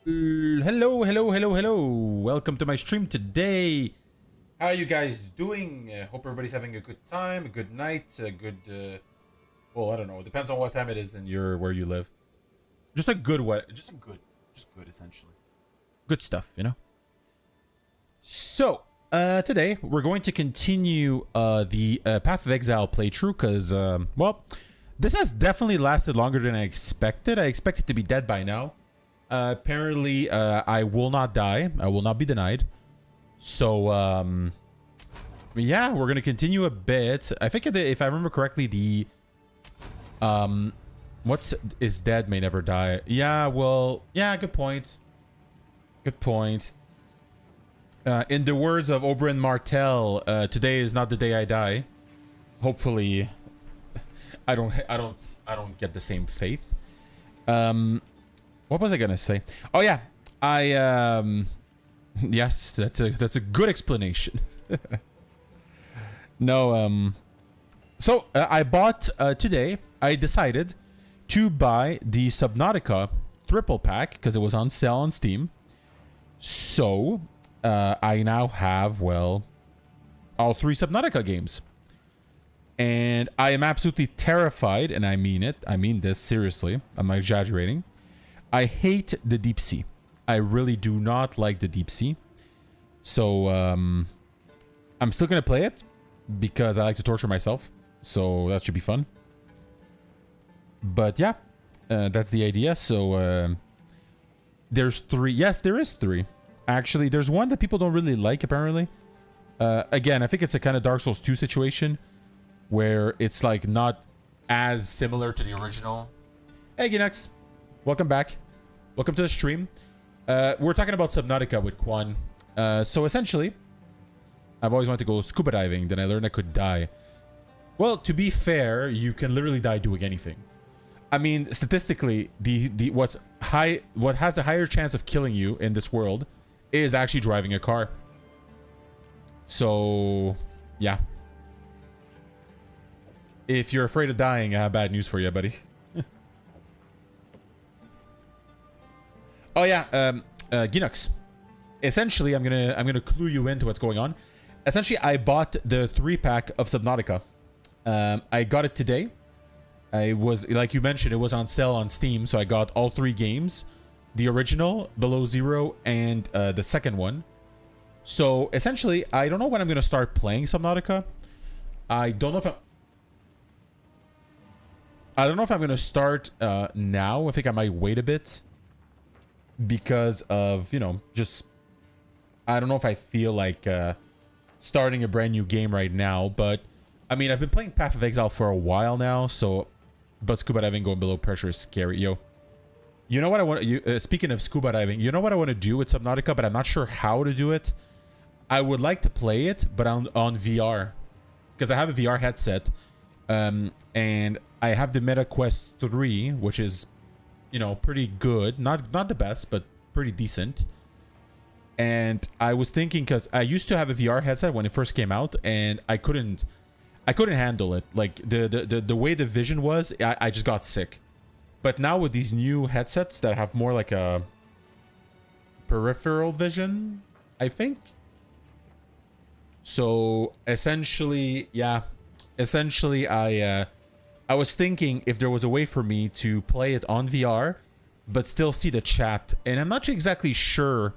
Hello, hello, hello, hello. Welcome to my stream today. How are you guys doing? Hope everybody's having a good time, a good night, a good, well, I don't know. It depends on what time it is in where you live. Just a good, just good, essentially. Good stuff, you know? So, today, we're going to continue, the, Path of Exile playthrough, because, well, this has definitely lasted longer than I expected. I expected to be dead by now. Apparently, I will not die. I will not be denied. So, yeah, we're going to continue a bit. I think if I remember correctly, the, is dead may never die. Yeah, well, yeah, good point. Good point. In the words of Oberyn Martell, today is not the day I die. Hopefully, I don't get the same faith. What was I gonna say? Oh yeah, yes, that's a good explanation. No, so I bought today. I decided to buy the Subnautica triple pack because it was on sale on Steam. So I now have, well, all 3 Subnautica games, and I am absolutely terrified, and I mean it. I mean this seriously. I'm not exaggerating. I hate the deep sea. I really do not like the deep sea. So, I'm still going to play it because I like to torture myself. So, that should be fun. But, yeah. That's the idea. So, there's 3. Yes, there is 3. Actually, there's one that people don't really like, apparently. Again, I think it's a kind of Dark Souls 2 situation where it's, like, not as similar to the original. Hey, Ginex. Welcome back. Welcome to the stream. We're talking about Subnautica with Quan. So essentially, I've always wanted to go scuba diving. Then I learned I could die. Well, to be fair, you can literally die doing anything. I mean, statistically, what has a higher chance of killing you in this world is actually driving a car. So, yeah. If you're afraid of dying, I have bad news for you, buddy. Oh yeah, Ginux. Essentially, I'm gonna clue you into what's going on. Essentially, I bought the 3-pack of Subnautica. I got it today. I was, like you mentioned, it was on sale on Steam, so I got all 3 games: the original, Below Zero, and the second one. So essentially, I don't know when I'm gonna start playing Subnautica. I don't know if I'm gonna start now. I think I might wait a bit. Because of, you know, just, I don't know if I feel like starting a brand new game right now, but I mean, I've been playing Path of Exile for a while now, so, but scuba diving going below pressure is scary. Yo, you know what I want to, speaking of scuba diving, you know what I want to do with Subnautica, but I'm not sure how to do it. I would like to play it, but on VR, because I have a VR headset, and I have the Meta Quest 3, which is, you know, pretty good. Not the best, but pretty decent. And I was thinking, because I used to have a VR headset when it first came out, and I couldn't handle it. Like the way the vision was, I just got sick. But now with these new headsets that have more like a peripheral vision, I think. So essentially, yeah. Essentially, I was thinking if there was a way for me to play it on VR, but still see the chat. And I'm not exactly sure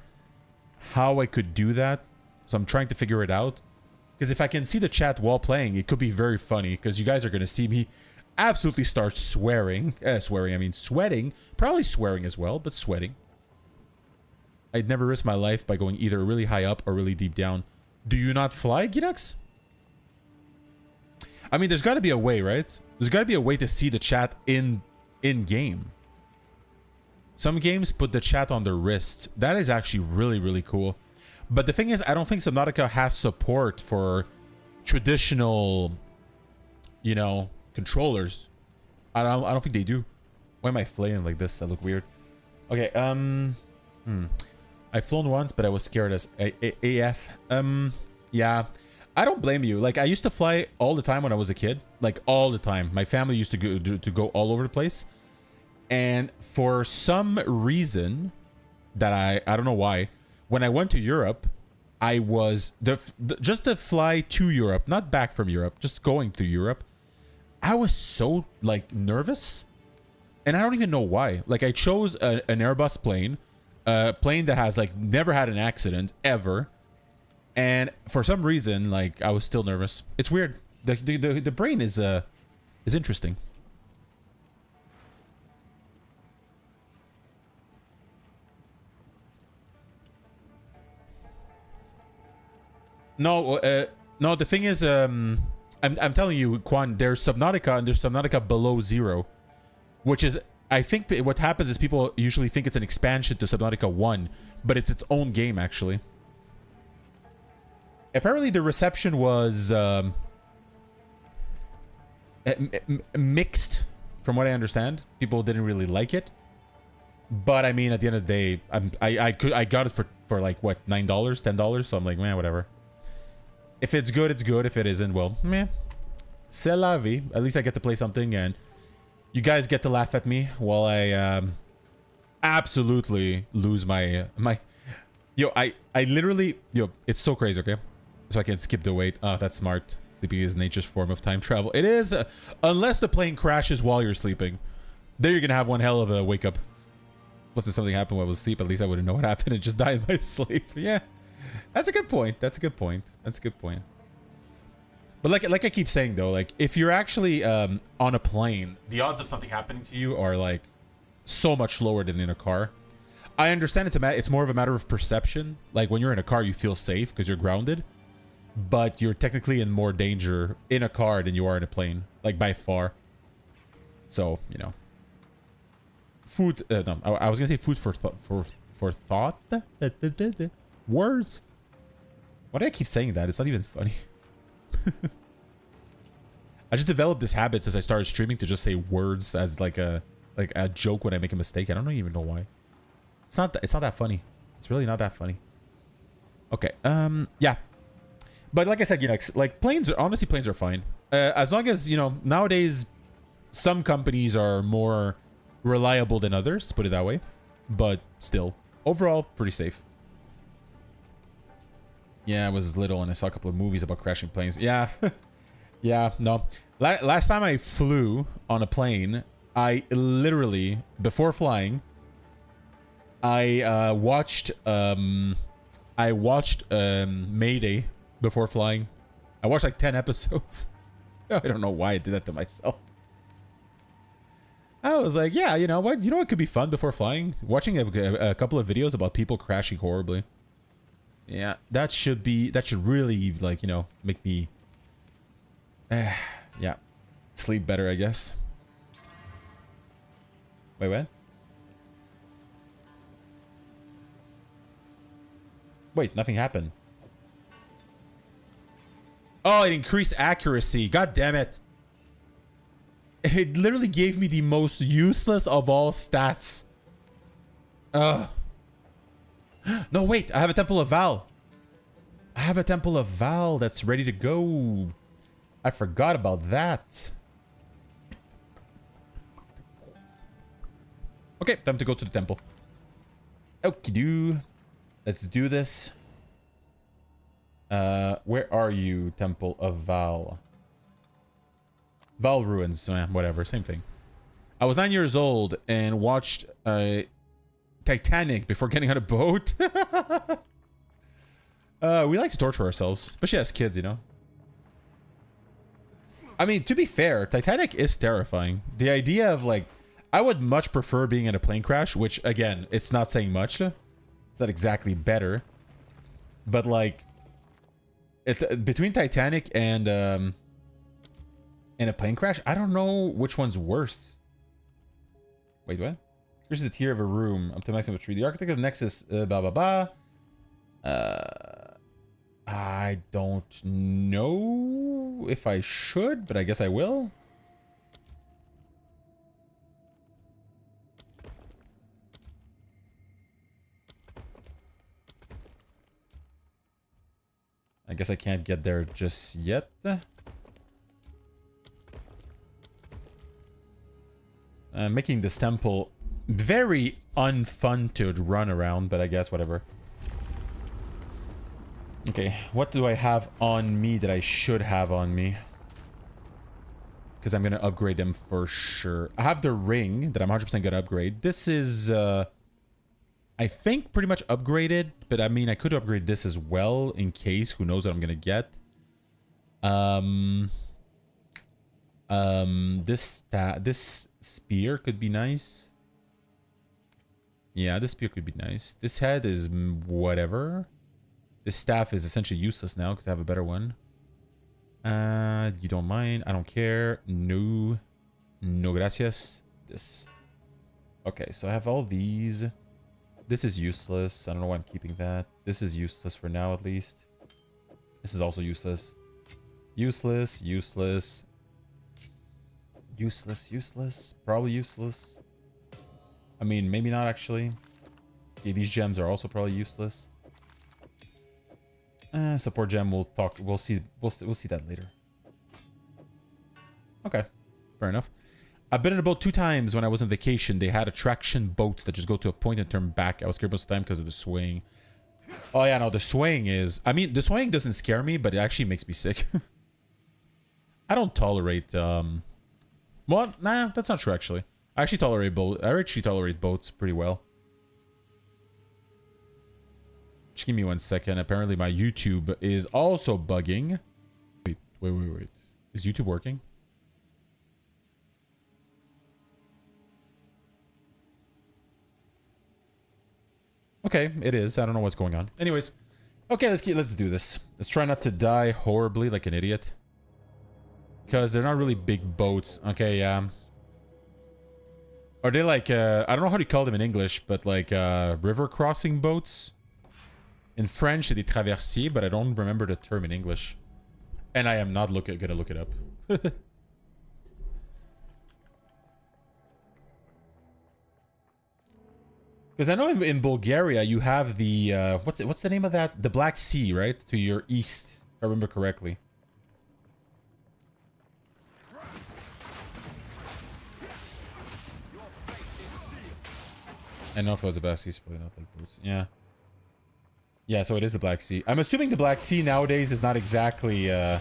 how I could do that. So I'm trying to figure it out. Because if I can see the chat while playing, it could be very funny. Because you guys are going to see me absolutely start swearing. I mean sweating. Probably swearing as well, but sweating. I'd never risk my life by going either really high up or really deep down. Do you not fly, Ginex? I mean, there's got to be a way, right? There's got to be a way to see the chat in game. Some games put the chat on their wrist. That is actually really, really cool. But the thing is, I don't think Subnautica has support for traditional, you know, controllers. I don't think they do. Why am I flaying like this? That look weird. Okay, I've flown once, but I was scared as AF. Yeah. I don't blame you. Like, I used to fly all the time when I was a kid. Like, all the time. My family used to go all over the place. And for some reason, that I don't know why. When I went to Europe, I was just to fly to Europe, not back from Europe, just going to Europe. I was so like nervous, and I don't even know why. Like I chose an Airbus plane, a plane that has like never had an accident ever, and for some reason, like I was still nervous. It's weird. The brain is interesting. No, no. The thing is, I'm telling you, Quan. There's Subnautica and there's Subnautica Below Zero, which is, I think what happens is people usually think it's an expansion to Subnautica 1, but it's its own game actually. Apparently, the reception was mixed, from what I understand. People didn't really like it, but I mean, at the end of the day, I got it for like what, $9, $10. So I'm like, man, whatever. If it's good, it's good. If it isn't, well, meh. C'est la vie. At least I get to play something, and you guys get to laugh at me while I absolutely lose my. Yo, I literally, yo, it's so crazy. Okay, so I can skip the wait. Oh, that's smart. Sleeping is nature's form of time travel. It is, unless the plane crashes while you're sleeping. Then you're gonna have one hell of a wake up. Unless if something happened while I was asleep, at least I wouldn't know what happened and just die in my sleep. Yeah. That's a good point. That's a good point. That's a good point. But like I keep saying though, like if you're actually on a plane, the odds of something happening to you are like so much lower than in a car. I understand it's more of a matter of perception. Like when you're in a car, you feel safe because you're grounded, but you're technically in more danger in a car than you are in a plane, like by far. So, you know, food. No, I was gonna say food for thought. Words. Why do I keep saying that? It's not even funny. I just developed this habit since I started streaming to just say words as like a joke when I make a mistake. I don't even know why. It's not that funny. It's really not that funny. Okay. Yeah. But like I said, you know, like planes are honestly planes are fine. As long as, you know, nowadays some companies are more reliable than others, put it that way. But still, overall pretty safe. Yeah, I was little and I saw a couple of movies about crashing planes. Yeah. Yeah, no. Last time I flew on a plane, I literally, before flying, I watched Mayday before flying. I watched like 10 episodes. I don't know why I did that to myself. I was like, yeah, you know what? You know what could be fun before flying? Watching a couple of videos about people crashing horribly. Yeah, that should really, like, you know, make me, yeah, sleep better, I guess. Wait, what? Wait, nothing happened. Oh, it increased accuracy. God damn it. It literally gave me the most useless of all stats. Ugh. No, wait. I have a Temple of Val. I have a Temple of Val that's ready to go. I forgot about that. Okay, time to go to the temple. Okie-doo. Let's do this. Where are you, Temple of Val? Val Ruins. Whatever, same thing. I was 9 years old and watched Titanic before getting on a boat. We like to torture ourselves, especially as kids, you know. I mean, to be fair, Titanic is terrifying. The idea of, like, I would much prefer being in a plane crash, which, again, it's not saying much. It's not exactly better. But, like, between Titanic and a plane crash, I don't know which one's worse. Wait, what? Here's the tier of a room. Up to maximum tree. The architect of Nexus, blah, blah, blah. I don't know if I should, but I guess I will. I guess I can't get there just yet. Making this temple Very unfun to run around, but I guess whatever. Okay, what do I have on me that I should have on me? Because I'm going to upgrade them for sure. I have the ring that I'm 100% going to upgrade. This is, I think, pretty much upgraded. But I mean, I could upgrade this as well in case. Who knows what I'm going to get. This spear could be nice. Yeah, this spear could be nice. This head is whatever. This staff is essentially useless now because I have a better one. You don't mind. I don't care. No. No gracias. This. Okay, so I have all these. This is useless. I don't know why I'm keeping that. This is useless for now, at least. This is also useless. Useless. Useless. Useless. Useless. Probably useless. I mean, maybe not actually. Okay, these gems are also probably useless. Support gem, we'll talk. We'll see that later. Okay, fair enough. I've been in a boat 2 times when I was on vacation. They had attraction boats that just go to a point and turn back. I was scared most of the time because of the swaying. Oh yeah, no, the swaying is... I mean, the swaying doesn't scare me, but it actually makes me sick. I don't tolerate... Well, nah, that's not true actually. I actually tolerate boats pretty well. Just give me 1 second. Apparently my YouTube is also bugging. Wait. Is YouTube working? Okay, it is. I don't know what's going on. Anyways, okay, let's do this. Let's try not to die horribly like an idiot. Because they're not really big boats. Okay, are they like, I don't know how to call them in English, but like river crossing boats? In French, c'est des traversiers, but I don't remember the term in English. And I am not gonna look it up. Because I know in Bulgaria you have the what's the name of that? The Black Sea, right? To your east, if I remember correctly. I don't know if it was the Black Sea, probably not like this. Yeah. Yeah, so it is the Black Sea. I'm assuming the Black Sea nowadays is not exactly a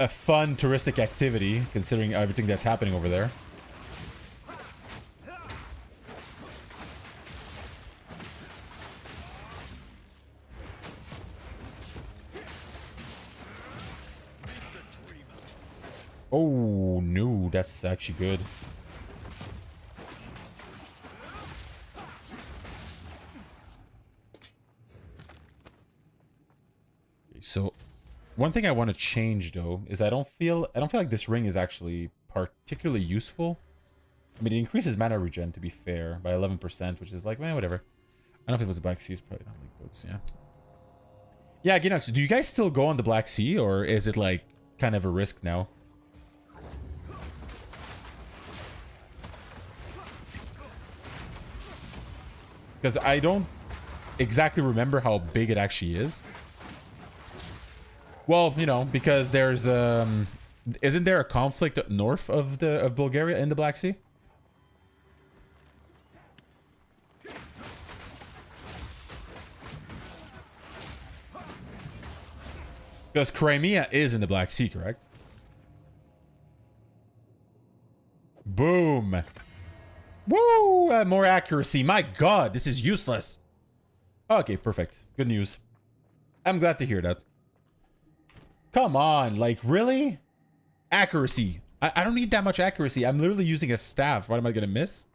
fun touristic activity, considering everything that's happening over there. Oh, no, that's actually good. So, one thing I want to change though is I don't feel like this ring is actually particularly useful. I mean, it increases mana regen to be fair by 11%, which is like, man, whatever. I don't know if it was Black Sea, it's probably not like boats, yeah. Yeah, Ginox, do you guys still go on the Black Sea, or is it like kind of a risk now? Because I don't exactly remember how big it actually is. Well, you know, because there's isn't there a conflict north of Bulgaria in the Black Sea? Because Crimea is in the Black Sea, correct? Boom. Woo! More accuracy. My god, this is useless. Okay, perfect. Good news. I'm glad to hear that. Come on, like, really? Accuracy. I don't need that much accuracy. I'm literally using a staff. What am I gonna miss?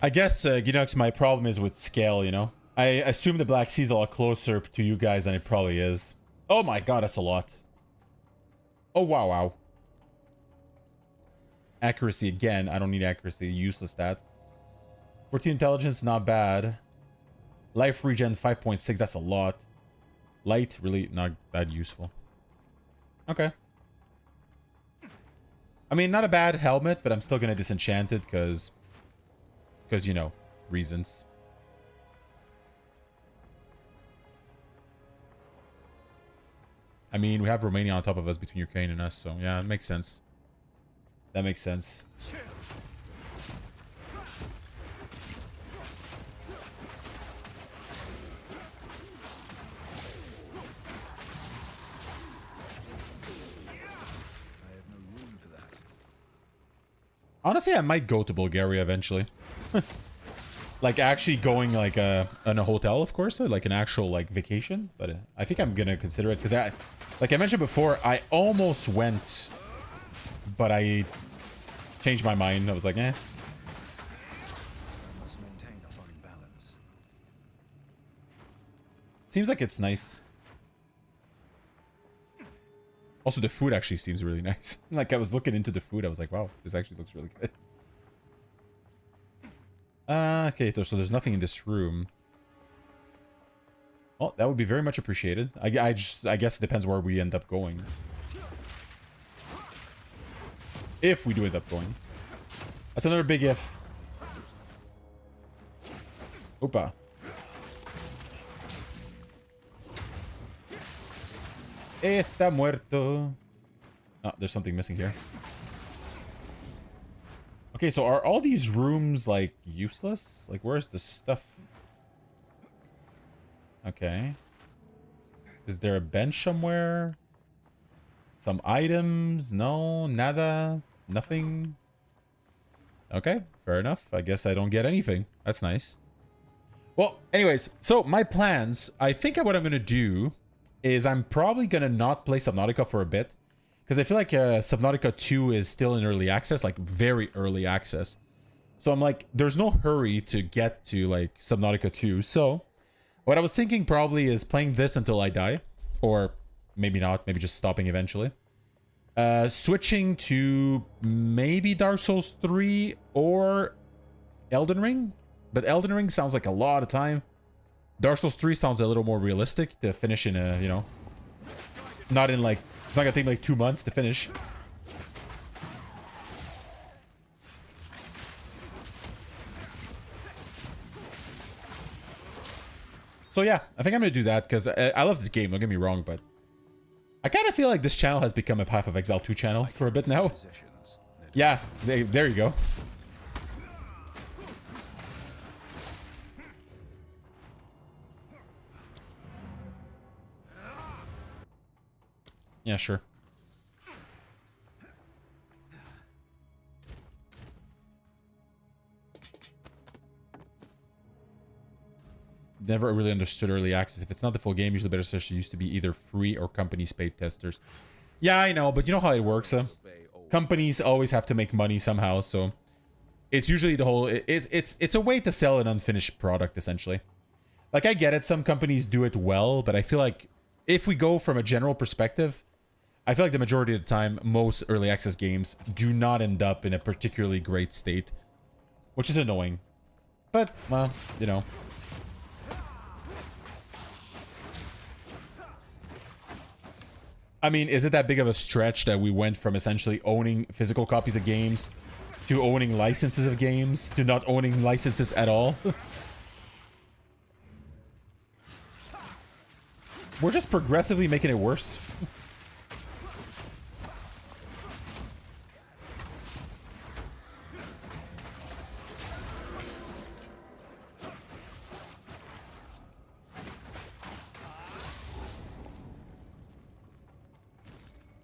I guess, Ginux, my problem is with scale, you know? I assume the Black Sea's a lot closer to you guys than it probably is. Oh my god, that's a lot. Oh, wow, wow. Accuracy again. I don't need accuracy. Useless stat. 14 intelligence, not bad. Life regen 5.6, that's a lot. Light, really not that useful. Okay. I mean, not a bad helmet, but I'm still gonna disenchant it because, you know, reasons. I mean, we have Romania on top of us between Ukraine and us, so yeah, it makes sense. That makes sense. Honestly, I might go to Bulgaria eventually. Like, actually going, like, in a hotel, of course, like an actual, like, vacation. But I think I'm gonna consider it, because like I mentioned before, I almost went, but I changed my mind. I was like, eh. Must maintain a fine balance. Seems like it's nice. Also, the food actually seems really nice. Like, I was looking into the food, I was like, wow, this actually looks really good. Okay, so there's nothing in this room. Well, that would be very much appreciated. I guess it depends where we end up going. If we do end up going. That's another big if. Opa. Está muerto. Oh, there's something missing here. Okay, so are all these rooms, like, useless? Like, where's the stuff? Okay. Is there a bench somewhere? Some items? No? Nada? Nothing? Okay, fair enough. I guess I don't get anything. That's nice. Well, anyways, so my plans, I think what I'm going to do is I'm probably going to not play Subnautica for a bit. Because I feel like Subnautica 2 is still in early access, like very early access. So I'm like, there's no hurry to get to like Subnautica 2. So what I was thinking probably is playing this until I die. Or maybe not, maybe just stopping eventually. Switching to maybe Dark Souls 3 or Elden Ring. But Elden Ring sounds like a lot of time. Dark Souls 3 sounds a little more realistic to finish in a, you know, not in like, it's not gonna take like 2 months to finish. So yeah, I think I'm gonna do that because I love this game, don't get me wrong, but I kind of feel like this channel has become a Path of Exile 2 channel for a bit now. Yeah, there you go. Yeah, sure. Never really understood early access. If it's not the full game, usually better search used to be either free or companies paid testers. Yeah, I know, but you know how it works. Companies always have to make money somehow, so it's usually the whole. It's a way to sell an unfinished product, essentially. Like, I get it, some companies do it well, but I feel like if we go from a general perspective, I feel like the majority of the time, most early access games do not end up in a particularly great state, which is annoying. But, well, you know. I mean, is it that big of a stretch that we went from essentially owning physical copies of games to owning licenses of games to not owning licenses at all? We're just progressively making it worse.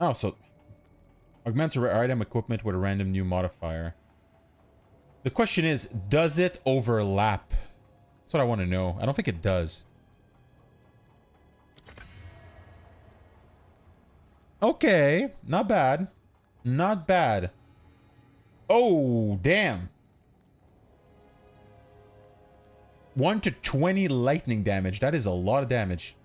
Oh, so augments a rare item equipment with a random new modifier. The question is, does it overlap? That's what I want to know. I don't think it does. Okay, not bad. Not bad. Oh, damn. 1 to 20 lightning damage. That is a lot of damage.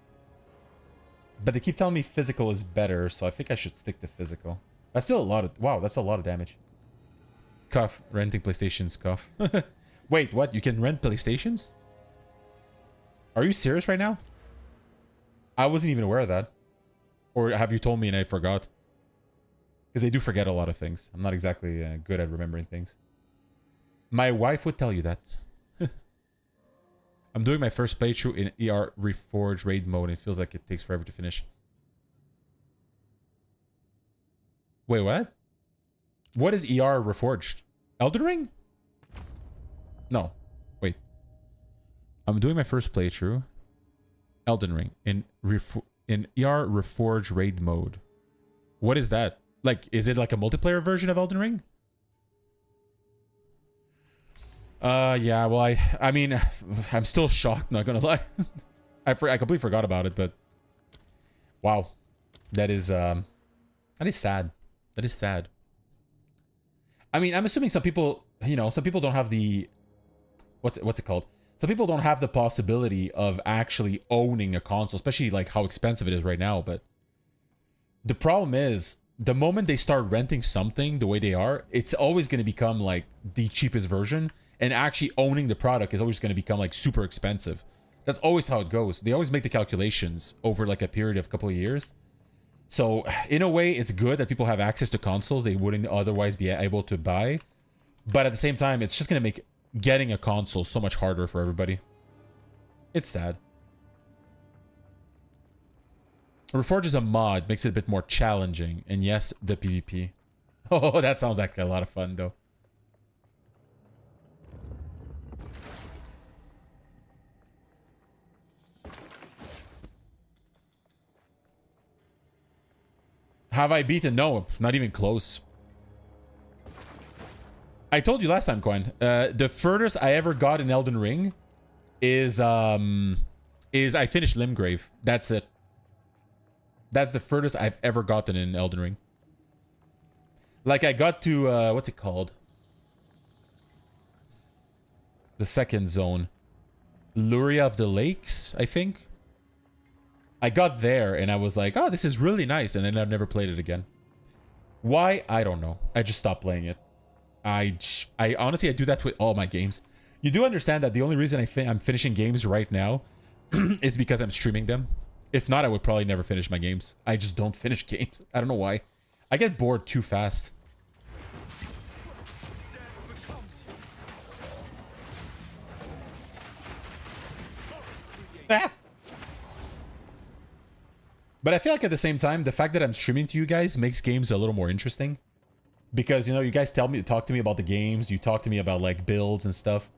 But they keep telling me physical is better, so I think I should stick to physical. That's still a lot of... Wow, that's a lot of damage. Cuff. Renting PlayStations, cuff. Wait, what? You can rent PlayStations? Are you serious right now? I wasn't even aware of that. Or have you told me and I forgot? Because I do forget a lot of things. I'm not exactly good at remembering things. My wife would tell you that. I'm doing my first playthrough in ER Reforged raid mode. And it feels like it takes forever to finish. Wait, what? What is ER Reforged? Elden Ring? No. Wait. I'm doing my first playthrough. Elden Ring in ER Reforged raid mode. What is that? Like, is it like a multiplayer version of Elden Ring? Yeah, well, I mean, I'm still shocked, not gonna lie. I completely forgot about it, but wow. That is sad. That is sad. I mean, I'm assuming some people, you know, some people don't have the what's it called? Some people don't have the possibility of actually owning a console, especially like how expensive it is right now, but the problem is the moment they start renting something the way they are, it's always going to become like the cheapest version, and actually owning the product is always going to become like super expensive. That's always how it goes. They always make the calculations over like a period of a couple of years. So in a way, it's good that people have access to consoles they wouldn't otherwise be able to buy. But at the same time, it's just going to make getting a console so much harder for everybody. It's sad. Reforge is a mod, makes it a bit more challenging. And yes, the PvP. Oh, that sounds like a lot of fun, though. Have I beaten? No, not even close. I told you last time, Coin. The furthest I ever got in Elden Ring is I finished Limgrave. That's it. That's the furthest I've ever gotten in Elden Ring. Like, I got to, what's it called? The second zone. Luria of the Lakes, I think. I got there and I was like, oh, this is really nice. And then I've never played it again. Why? I don't know. I just stopped playing it. I honestly, I do that with all my games. You do understand that the only reason I'm finishing games right now is because I'm streaming them. If not, I would probably never finish my games. I just don't finish games. I don't know why. I get bored too fast. Ah! But I feel like at the same time, the fact that I'm streaming to you guys makes games a little more interesting. Because, you know, you guys talk to me about the games. You talk to me about, like, builds and stuff.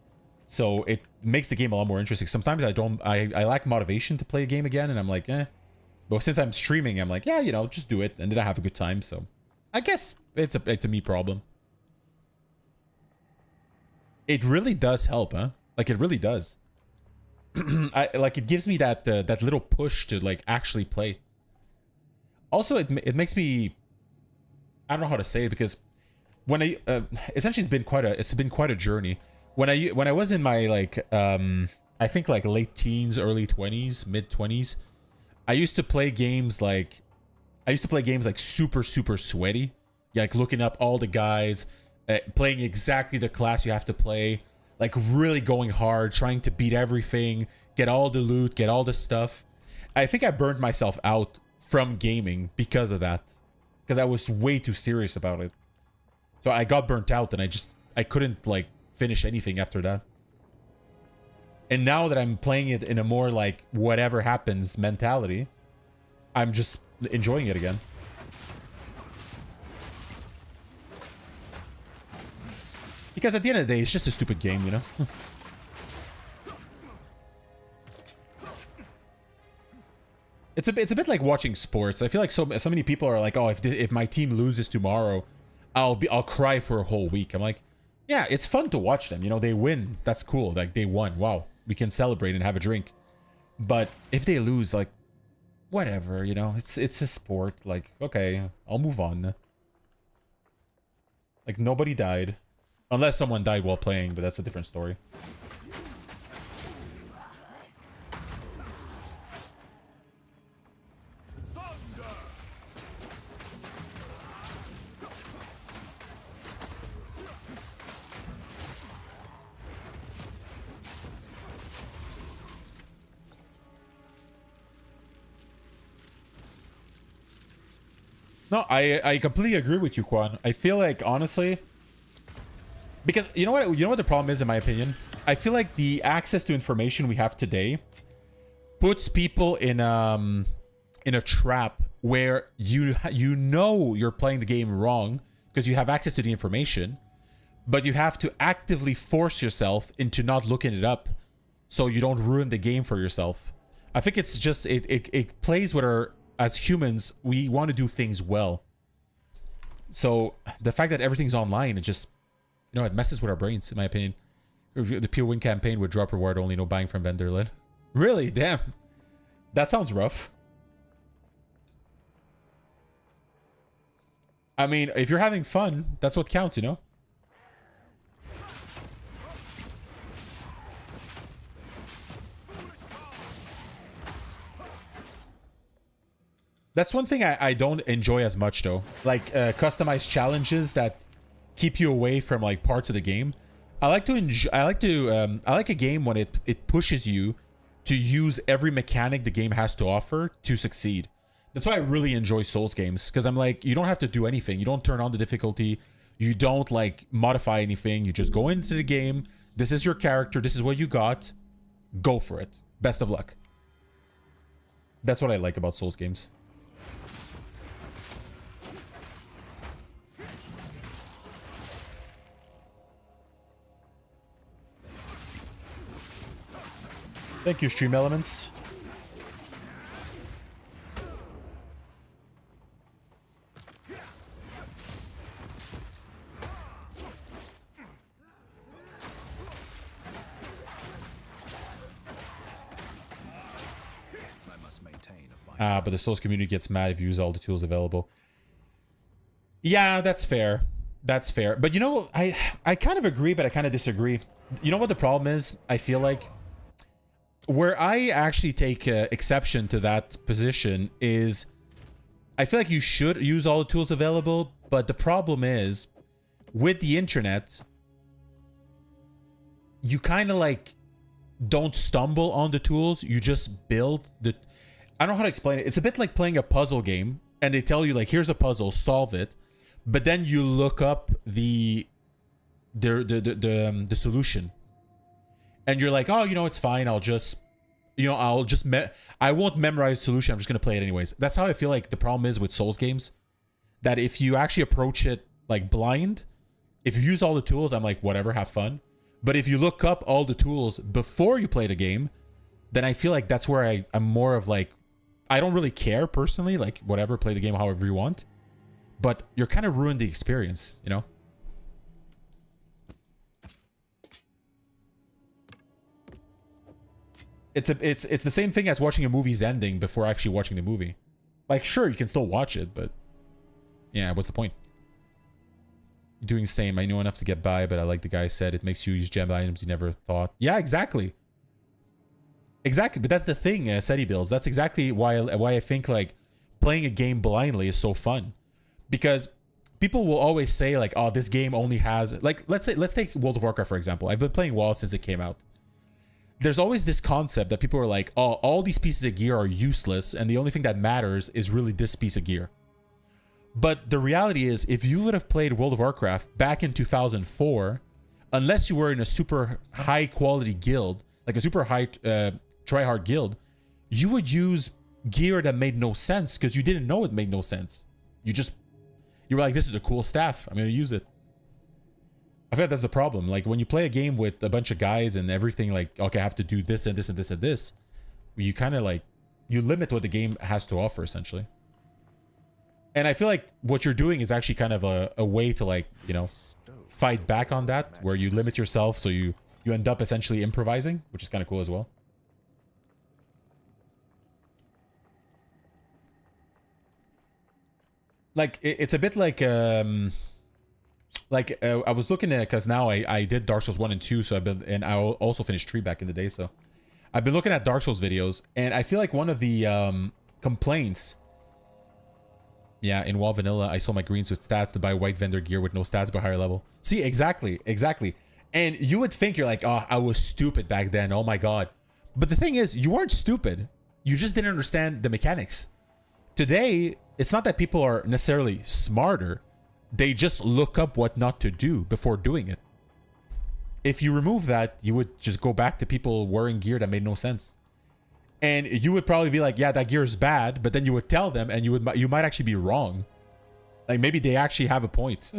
So it makes the game a lot more interesting. Sometimes I lack motivation to play a game again, and I'm like, eh. But since I'm streaming, I'm like, yeah, you know, just do it. And then I have a good time, so I guess it's a me problem. It really does help, huh? Like, it really does. Like, it gives me that that little push to, like, actually play. Also, it makes me... I don't know how to say it, because when I... essentially, it's been quite a journey. When I was in my, like, I think, like, late teens, early 20s, mid 20s, I used to play games like super, super sweaty. Like, looking up all the guides, playing exactly the class you have to play, like, really going hard, trying to beat everything, get all the loot, get all the stuff. I think I burned myself out from gaming because of that. Because I was way too serious about it. So I got burnt out, and I couldn't, like, finish anything after that. And now that I'm playing it in a more, like, whatever happens mentality, I'm just enjoying it again. Because at the end of the day, it's just a stupid game, you know? It's a bit like watching sports. I feel like so many people are like, oh, if my team loses tomorrow, I'll cry for a whole week. I'm like, yeah, it's fun to watch them. You know, they win. That's cool. Like, they won. Wow. We can celebrate and have a drink. But if they lose, like, whatever, you know, it's a sport. Like, okay, I'll move on. Like, nobody died. Unless someone died while playing, but that's a different story. No, I completely agree with you, Quan. I feel like, honestly, because you know what the problem is, in my opinion? I feel like the access to information we have today puts people in a trap where you know you're playing the game wrong because you have access to the information, but you have to actively force yourself into not looking it up so you don't ruin the game for yourself. I think it's just it plays with our, as humans, we want to do things well. So the fact that everything's online, it just, it messes with our brains, in my opinion. The pure win campaign would drop reward only, no buying from vendor lid. Really? Damn. That sounds rough. I mean, if you're having fun, that's what counts, you know? That's one thing I don't enjoy as much, though. Like, customized challenges that keep you away from, like, parts of the game. I like a game when it pushes you to use every mechanic the game has to offer to succeed. That's why I really enjoy Souls games, because I'm like, you don't have to do anything. You don't turn on the difficulty. You don't, like, modify anything. You just go into the game. This is your character. This is what you got. Go for it. Best of luck. That's what I like about Souls games. Thank you, Stream Elements. But the Souls community gets mad if you use all the tools available. Yeah, that's fair. That's fair. But you know, I kind of agree, but I kind of disagree. You know what the problem is? I feel like where I actually take exception to that position is I feel like you should use all the tools available, but the problem is with the internet, you kind of like don't stumble on the tools. You just build the... I don't know how to explain it. It's a bit like playing a puzzle game and they tell you like, here's a puzzle, solve it. But then you look up the solution. And you're like, oh, it's fine. I'll just, I won't memorize the solution. I'm just going to play it anyways. That's how I feel like the problem is with Souls games. That if you actually approach it like blind, if you use all the tools, I'm like, whatever, have fun. But if you look up all the tools before you play the game, then I feel like that's where I'm more of like, I don't really care personally, like whatever, play the game however you want. But you're kind of ruined the experience, It's the same thing as watching a movie's ending before actually watching the movie. Like, sure, you can still watch it, but yeah, what's the point? You're doing the same. I know enough to get by, but I like the guy said it makes you use gem items you never thought. Yeah, exactly. Exactly, but that's the thing, SETI builds. That's exactly why I think like playing a game blindly is so fun, because people will always say like, oh, this game only has like, let's take World of Warcraft for example. I've been playing WoW since it came out. There's always this concept that people are like, oh, all these pieces of gear are useless and the only thing that matters is really this piece of gear. But the reality is, if you would have played World of Warcraft back in 2004, unless you were in a super high quality guild, like a super high tryhard guild, you would use gear that made no sense because you didn't know it made no sense. You were like, this is a cool staff, I'm going to use it. I feel like that's the problem. Like when you play a game with a bunch of guys and everything, like, okay, I have to do this and this and this and this, you kind of like, you limit what the game has to offer essentially. And I feel like what you're doing is actually kind of a way to like, fight back on that, where you limit yourself so you end up essentially improvising, which is kind of cool as well. Like it's a bit like I was looking at, because now I did Dark Souls 1 and 2, so and I also finished 3 back in the day, so I've been looking at Dark Souls videos, and I feel like one of the complaints, yeah, in WoW Vanilla, I sold my greens with stats to buy white vendor gear with no stats but higher level. See, exactly. And you would think you're like, oh, I was stupid back then, oh my god. But the thing is, you weren't stupid. You just didn't understand the mechanics. Today, it's not that people are necessarily smarter. They just look up what not to do before doing it. If you remove that, you would just go back to people wearing gear that made no sense. And you would probably be like, yeah, that gear is bad, but then you would tell them and you might actually be wrong. Like maybe they actually have a point.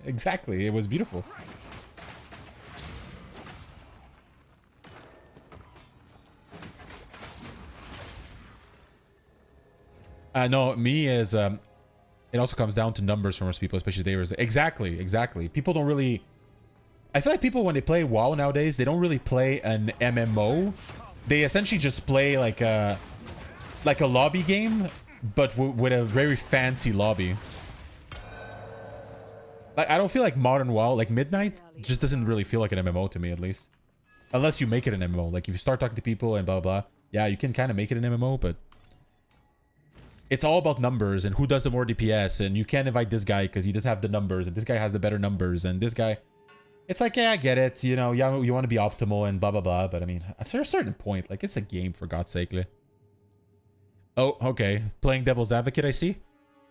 Exactly. It was beautiful. No, me is it also comes down to numbers for most people, especially they were exactly. People don't really. I feel like people when they play WoW nowadays, they don't really play an MMO. They essentially just play like a lobby game, but with a very fancy lobby. Like I don't feel like modern WoW, like Midnight, just doesn't really feel like an MMO to me, at least. Unless you make it an MMO. Like if you start talking to people and blah blah, yeah, you can kind of make it an MMO, but it's all about numbers and who does the more DPS, and you can't invite this guy because he doesn't have the numbers, and this guy has the better numbers, and this guy. It's like, yeah, I get it, you know, you want to be optimal and blah blah blah, but I mean, at a certain point, like it's a game for God's sake. Oh, okay, playing devil's advocate, I see,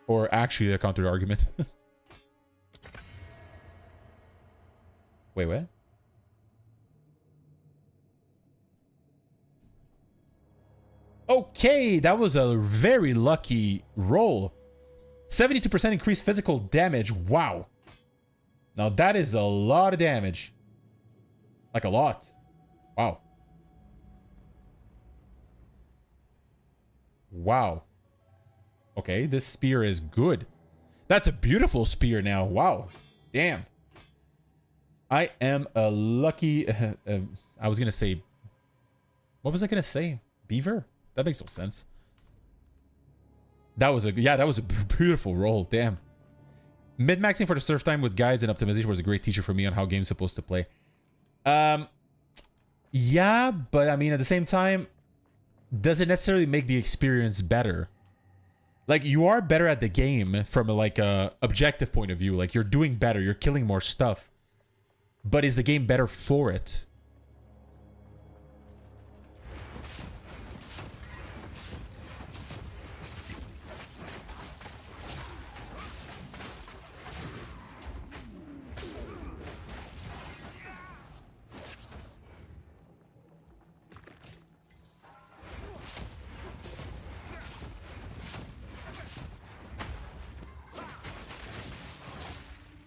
or actually a counter argument. Wait, what? Okay, that was a very lucky roll. 72% increased physical damage. Wow. Now that is a lot of damage. Like a lot. Wow. Wow. Okay, this spear is good. That's a beautiful spear now. Wow. Damn. I am a lucky... I was going to say... What was I going to say? Beaver? That makes no sense. That was a beautiful roll. Damn. Mid-maxing for the surf time with guides and optimization was a great teacher for me on how game's supposed to play. Yeah, but I mean, at the same time, does it necessarily make the experience better? Like, you are better at the game from a objective point of view. Like, you're doing better. You're killing more stuff. But is the game better for it?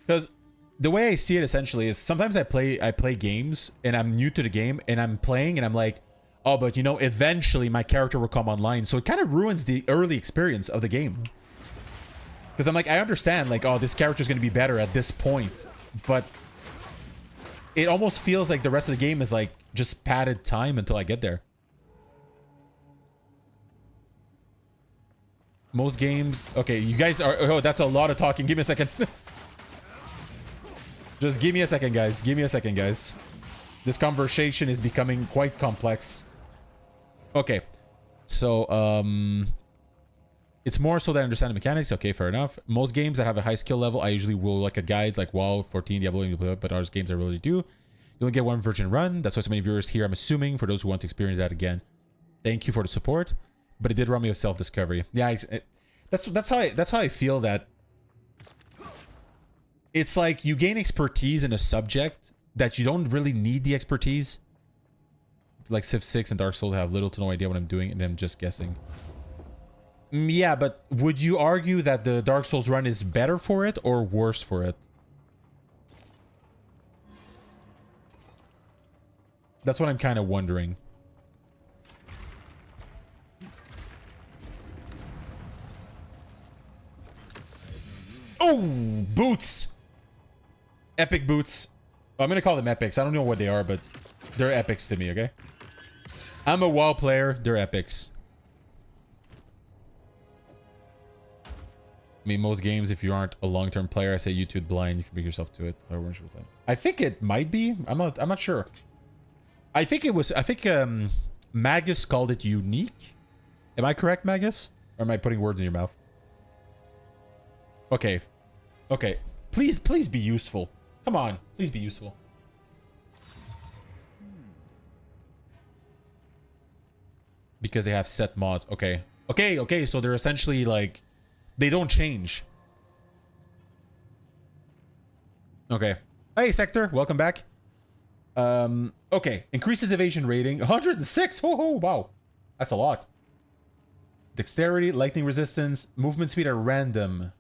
Because the way I see it essentially is sometimes I play games and I'm new to the game and I'm playing and I'm like, oh, but you know, eventually my character will come online. So it kind of ruins the early experience of the game. Because I'm like, I understand like, oh, this character is going to be better at this point. But it almost feels like the rest of the game is like just padded time until I get there. Most games... Okay, you guys are... Oh, that's a lot of talking. Give me a second. Just give me a second, guys. Give me a second, guys. This conversation is becoming quite complex. Okay. So, it's more so that I understand the mechanics. Okay, fair enough. Most games that have a high skill level, I usually will look at guides like WoW, 14, Diablo, but ours games I really do. You only get one virgin run. That's why so many viewers here, I'm assuming, for those who want to experience that again. Thank you for the support. But it did run me with self-discovery. Yeah, that's how I feel that it's like you gain expertise in a subject that you don't really need the expertise. Like Civ 6 and Dark Souls, I have little to no idea what I'm doing and I'm just guessing. Yeah, but would you argue that the Dark Souls run is better for it or worse for it? That's what I'm kind of wondering. Oh, boots! Epic boots. I'm gonna call them epics. I don't know what they are, but they're epics to me, okay? I'm a WoW player. They're epics. I mean, most games, if you aren't a long-term player, I say you too blind. You can bring yourself to it. I think it might be. I'm not sure. I think Magus called it unique. Am I correct, Magus? Or am I putting words in your mouth? Okay. Okay. Please be useful. Come on. Please be useful. because they have set mods. Okay. Okay, so they're essentially like... They don't change. Okay. Hey, Sector. Welcome back. Okay. Increases evasion rating. 106. Oh, wow. That's a lot. Dexterity, lightning resistance, movement speed are random.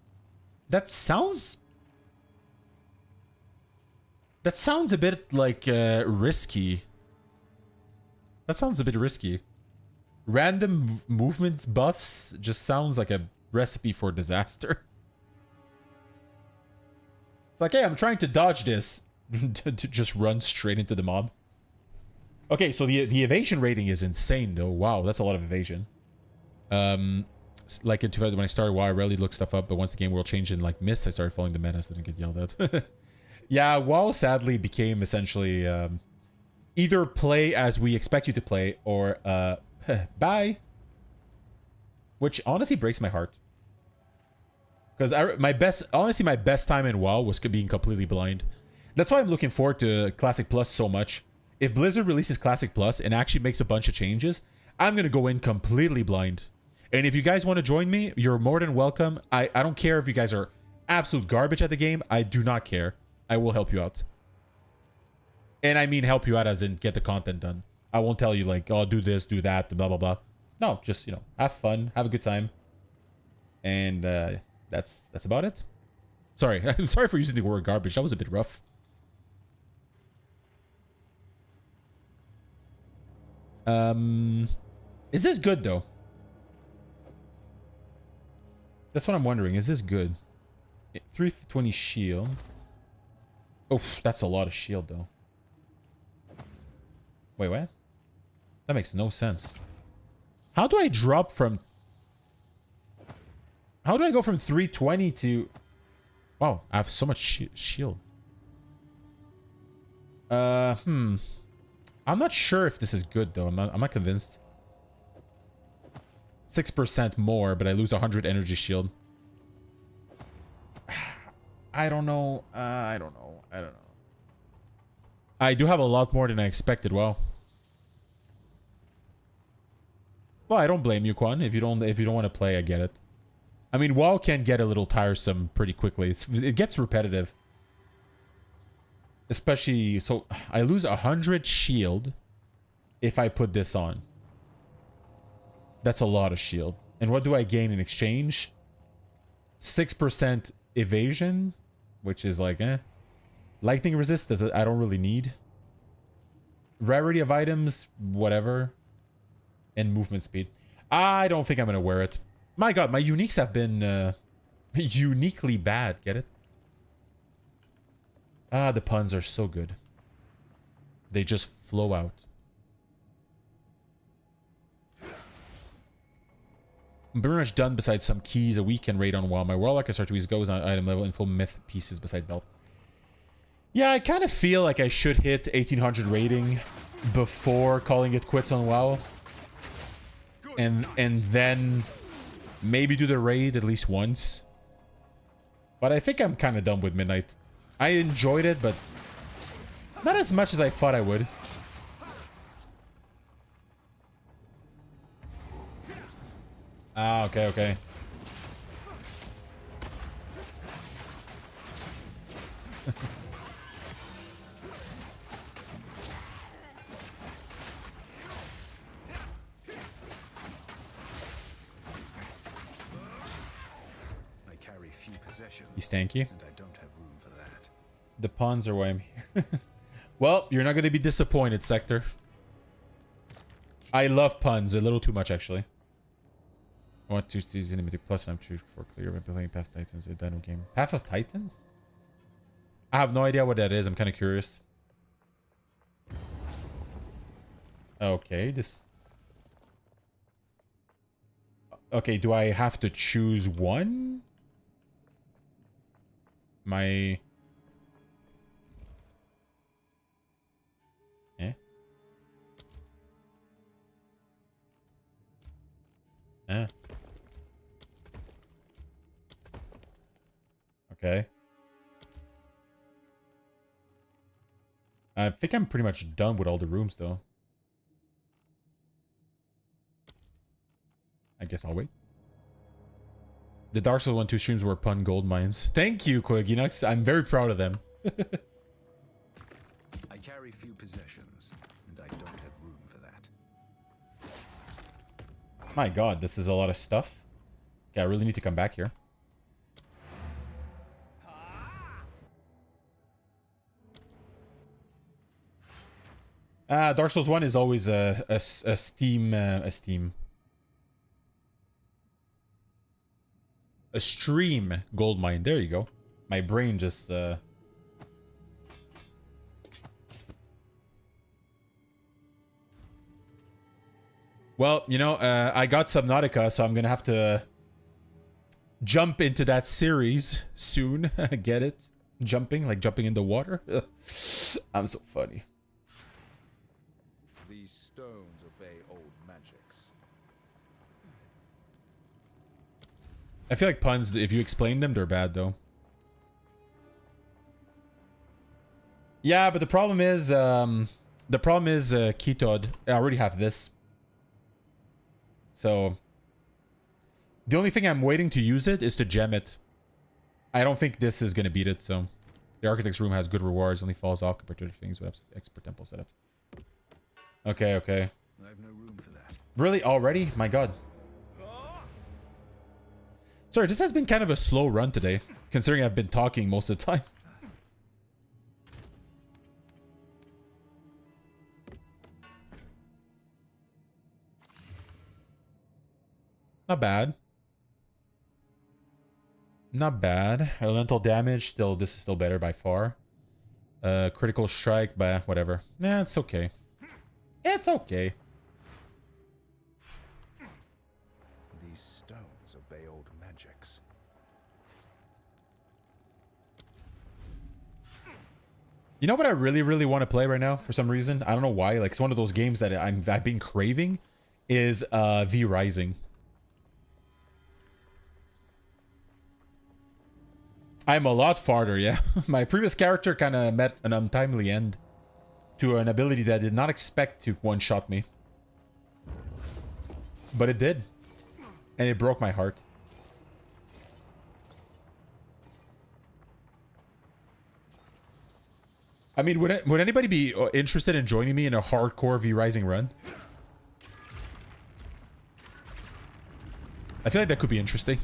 That sounds a bit like risky. That sounds a bit risky. Random movement buffs just sounds like a recipe for disaster. It's like, hey, I'm trying to dodge this. to just run straight into the mob. Okay, so the evasion rating is insane though. Wow, that's a lot of evasion. Like in 2000 when I started WoW, I rarely looked stuff up, but once the game world changed in like Mist, I started following the meta, so I didn't get yelled at. Yeah, WoW sadly became essentially either play as we expect you to play or bye. Which honestly breaks my heart. Because my best time in WoW was being completely blind. That's why I'm looking forward to Classic Plus so much. If Blizzard releases Classic Plus and actually makes a bunch of changes, I'm gonna go in completely blind. And if you guys want to join me, you're more than welcome. I don't care if you guys are absolute garbage at the game. I do not care. I will help you out. And I mean help you out as in get the content done. I won't tell you like, oh, do this, do that, blah, blah, blah. No, just, you know, have fun, have a good time. And that's about it. Sorry. I'm sorry for using the word garbage. That was a bit rough. Is this good though? That's what I'm wondering. Is this good? 320 shield. Oh, that's a lot of shield though. Wait, what? That makes no sense. How do I drop from... How do I go from 320 to... Wow, I have so much shield. I'm not sure if this is good though. I'm not convinced. 6% more, but I lose 100 energy shield. I don't know. I don't know. I do have a lot more than I expected. Well, I don't blame you, Quan. If you don't want to play, I get it. I mean, WoW can get a little tiresome pretty quickly. It gets repetitive. Especially, so I lose 100 shield if I put this on. That's a lot of shield. And what do I gain in exchange? 6% evasion, which is like, lightning resist, I don't really need. Rarity of items, whatever. And movement speed. I don't think I'm going to wear it. My god, my uniques have been uniquely bad. Get it? Ah, the puns are so good. They just flow out. I'm pretty much done besides some keys a weekend raid on WoW. My Warlock I start to use goes on item level and full myth pieces beside belt. Yeah, I kind of feel like I should hit 1800 rating before calling it quits on WoW. And then maybe do the raid at least once. But I think I'm kind of done with Midnight. I enjoyed it, but not as much as I thought I would. Ah, okay. I carry few possessions. He's tanky. And I don't have room for that. The pawns are why I'm here. Well, you're not going to be disappointed, Sector. I love puns a little too much, actually. I want to use Animatic Plus and I'm too for clear when playing Path of Titans, a dino game. Path of Titans? I have no idea what that is. I'm kind of curious. Okay, this... Okay, do I have to choose one? My... Okay. I think I'm pretty much done with all the rooms, though. I guess I'll wait. The Dark Souls 1 2 streams were pun gold mines. Thank you, Quigginux. I'm very proud of them. I carry few possessions, and I don't have room for that. My god, this is a lot of stuff. Okay, I really need to come back here. Dark Souls 1 is always a stream gold mine. There you go. My brain just Well, you know, I got Subnautica, so I'm gonna have to jump into that series soon. Get it? Jumping, like jumping in the water. I'm so funny. These stones obey old magics. I feel like puns, if you explain them, they're bad, though. Yeah, but the problem is, Ketod. I already have this. So, the only thing I'm waiting to use it is to gem it. I don't think this is going to beat it, so. The Architect's Room has good rewards, only falls off compared to things with expert temple setups. Okay, okay. I have no room for that. Really? Already? My god. Sorry, this has been kind of a slow run today, considering I've been talking most of the time. Not bad. Not bad. Elemental damage, still, this is still better by far. Critical strike, but whatever. Nah, it's okay. It's okay. These stones obey old magics. You know what I really, really want to play right now for some reason? I don't know why. Like, it's one of those games that I've been craving. Is V Rising. I'm a lot farther, yeah. My previous character kind of met an untimely end to an ability that I did not expect to one-shot me. But it did. And it broke my heart. I mean, would anybody be interested in joining me in a hardcore V Rising run? I feel like that could be interesting.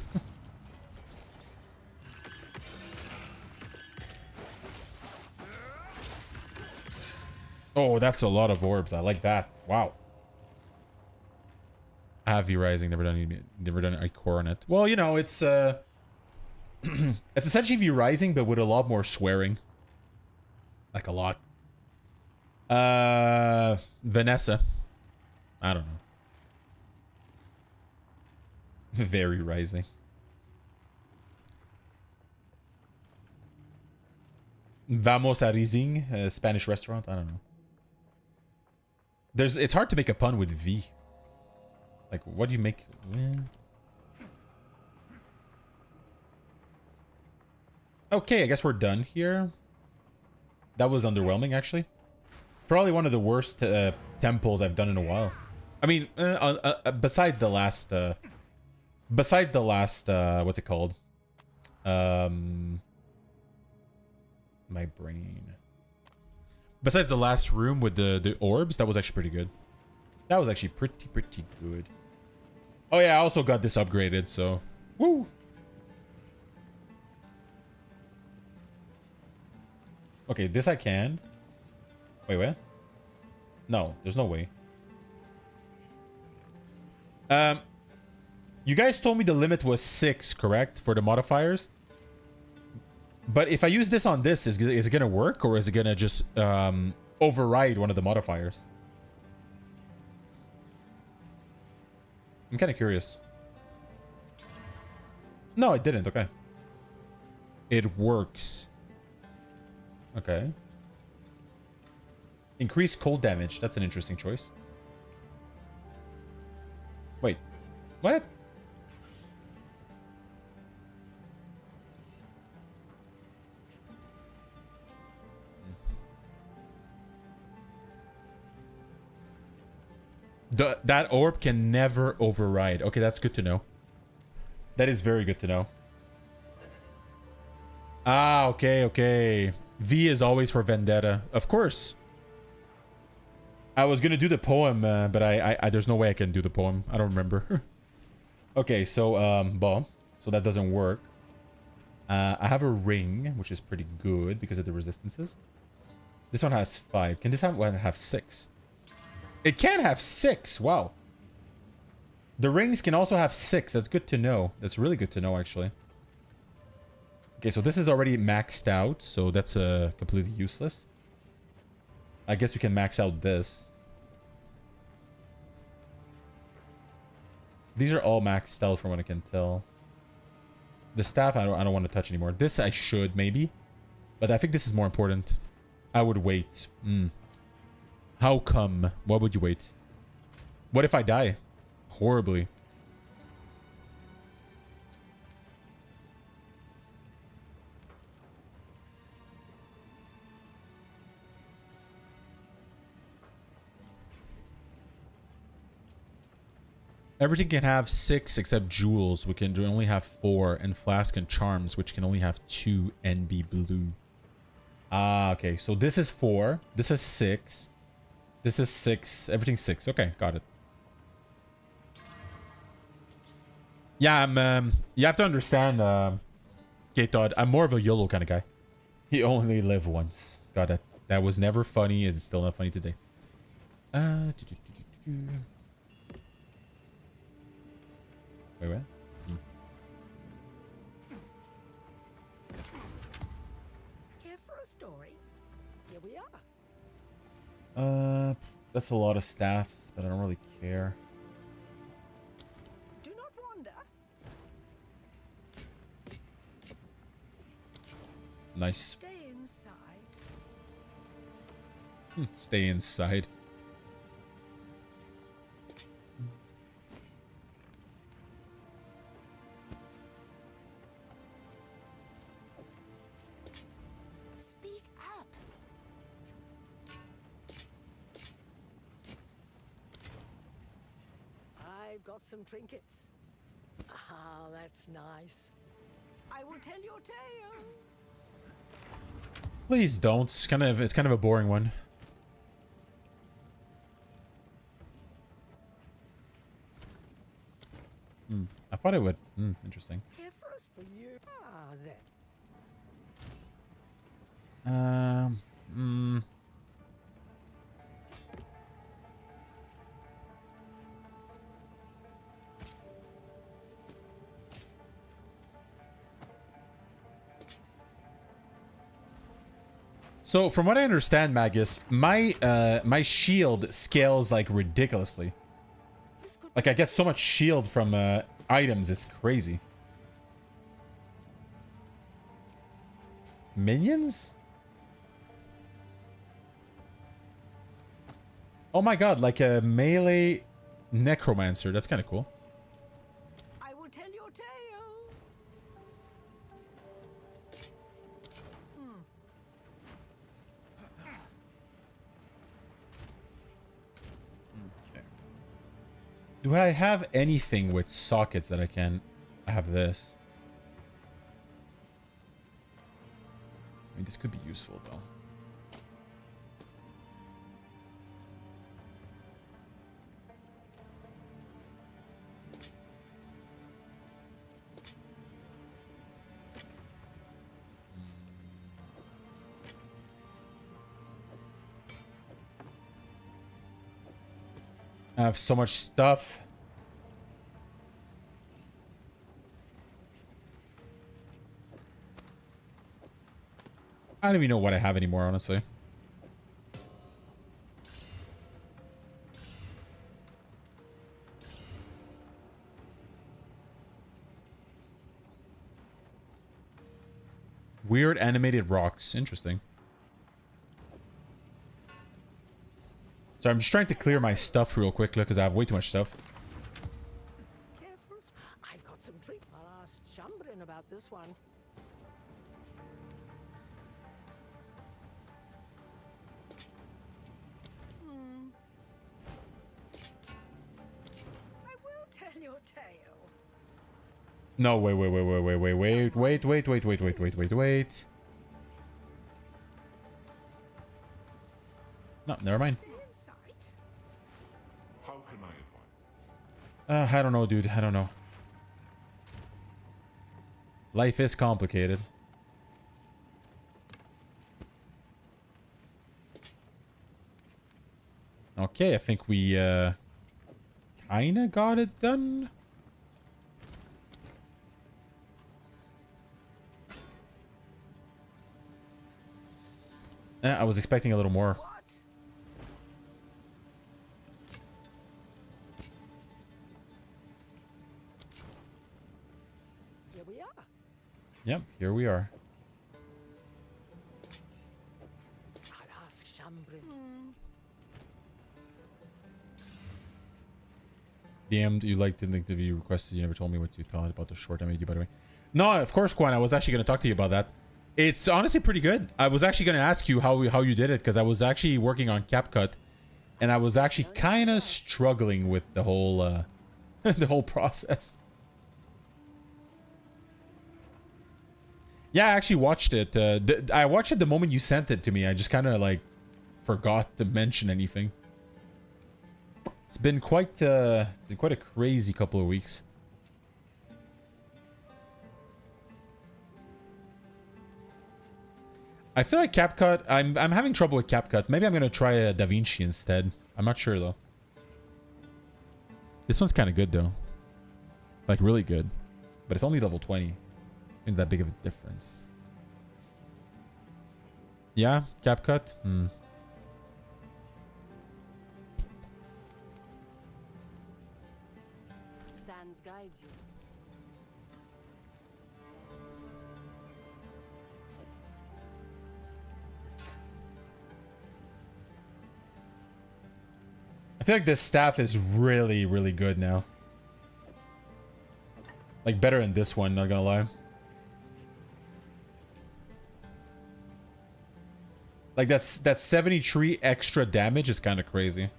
Oh, that's a lot of orbs. I like that. Wow. I have V Rising, never done a core on it. Well, you know, it's it's essentially V Rising, but with a lot more swearing. Like a lot. Vanessa. I don't know. Very Rising. Vamos a Rising, a Spanish restaurant. I don't know. It's hard to make a pun with V. Like, what do you make? Okay, I guess we're done here. That was underwhelming, actually. Probably one of the worst temples I've done in a while. I mean, besides the last, what's it called? My brain. Besides the last room with the orbs, that was actually pretty good. That was actually pretty good. Oh yeah, I also got this upgraded, so woo. Okay, this I can. Wait, what? No, there's no way. You guys told me the limit was 6, correct? For the modifiers? But if I use this on this, is it gonna work? Or is it gonna just override one of the modifiers? I'm kind of curious. No, it didn't. Okay. It works. Okay. Increase cold damage. That's an interesting choice. Wait. What? That orb can never override. Okay, that's good to know. That is very good to know. Ah, okay, okay. V is always for vendetta. Of course. I was gonna do the poem, but I there's no way I can do the poem. I don't remember. Okay, so well, so that doesn't work. I have a ring, which is pretty good because of the resistances. This one has 5. Can this one have 6? It can have 6. Wow. The rings can also have 6. That's good to know. That's really good to know, actually. Okay, so this is already maxed out, so that's completely useless. I guess you can max out this. These are all maxed out from what I can tell. The staff, I don't want to touch anymore. This I should, maybe. But I think this is more important. I would wait. How come? Why would you wait? What if I die? Horribly. Everything can have 6 except jewels, which can only have 4, and flask and charms, which can only have 2 and be blue. Ah, okay. So this is 4. This is 6. This is 6. Everything's 6. Okay, got it. Yeah, you have to understand, K-Todd, I'm more of a YOLO kind of guy. He only live once. God, that was never funny. It's still not funny today. Wait, what? Care for a story? Here we are. That's a lot of staffs, but I don't really care. Do not wander. Nice. Stay inside. Stay inside. Speak up. I've got some trinkets. Ah, that's nice. I will tell your tale. Please don't. It's kind of a boring one. I thought it would. Interesting. Care first for you. Ah, that. So from what I understand, Magus, my shield scales like ridiculously. Like I get so much shield from items, it's crazy. Minions? Oh my god, like a melee necromancer. That's kind of cool. I will tell your tale. Okay. Do I have anything with sockets that I can... I have this. I mean, this could be useful, though. I have so much stuff. I don't even know what I have anymore, honestly. Weird animated rocks. Interesting. So I'm just trying to clear my stuff real quick because I have way too much stuff. Care first. I've got some treat. I'll ask Chambrin about this one. No, wait. No, never mind. How can I advise? I don't know, dude. I don't know. Life is complicated. Okay, I think we kinda got it done. I was expecting a little more. What? Here we are. Yep, here we are. I'll ask Shambrin. DM'd you liked the link to be requested. You never told me what you thought about the short I made you, by the way. No, of course, Quan. I was actually going to talk to you about that. It's honestly pretty good. I was actually going to ask you how you did it, because I was actually working on CapCut, and I was actually kind of struggling with the whole the whole process. Yeah, I actually watched it. I watched it the moment you sent it to me. I just kind of like forgot to mention anything. It's been quite a crazy couple of weeks. I feel like CapCut. I'm having trouble with CapCut. Maybe I'm gonna try DaVinci instead. I'm not sure though. This one's kind of good though. Like really good, but it's only level 20. Isn't that big of a difference? Yeah, CapCut. Sans guide you. I feel like this staff is really, really good now. Like better than this one, not gonna lie. Like that 73 extra damage is kind of crazy.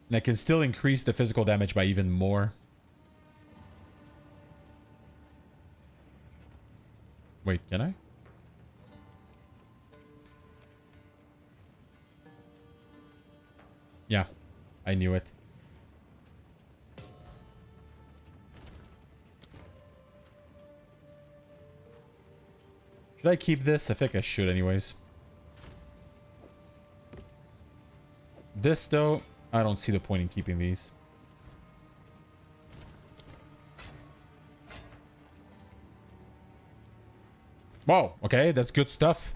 And I can still increase the physical damage by even more. Wait, can I? Yeah, I knew it. Should I keep this? I think I should anyways. This though, I don't see the point in keeping these. Wow, okay, that's good stuff.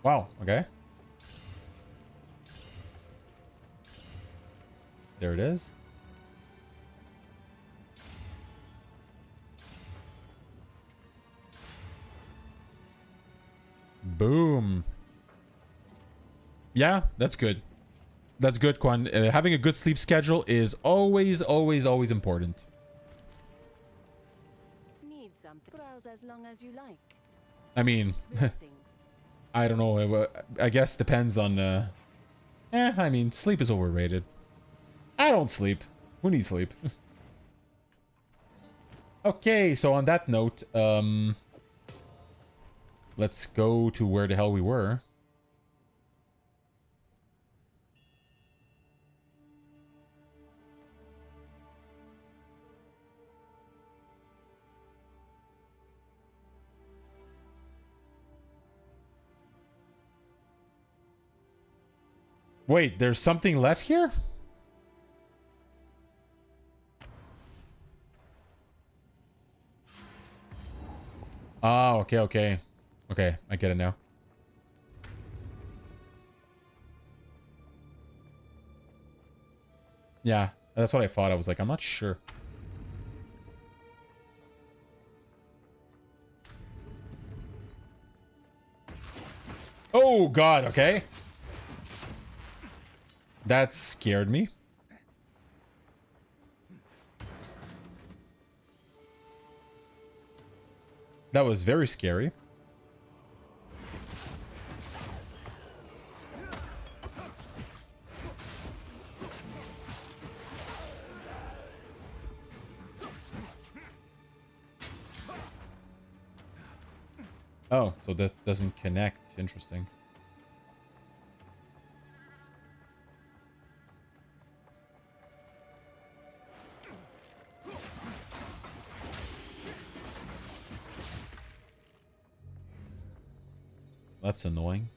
Wow, okay. There it is. Boom. Yeah, that's good. That's good, Quan. Having a good sleep schedule is always, always, always important. Need something. Browse as long as you like. I mean, Blessings. I don't know. I guess depends on... I mean, sleep is overrated. I don't sleep. Who needs sleep? Okay, so on that note, let's go to where the hell we were. Wait, there's something left here? Oh, okay, okay. Okay, I get it now. Yeah, that's what I thought. I was like, I'm not sure. Oh, God, okay. That scared me. That was very scary. Oh, so that doesn't connect. Interesting. That's annoying.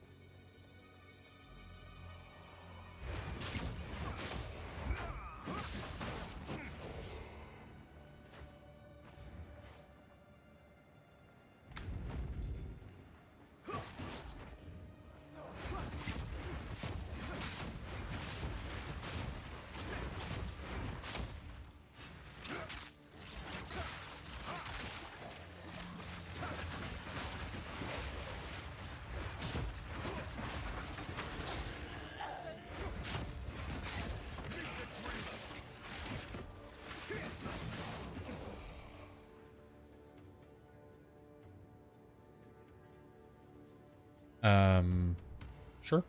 Sure.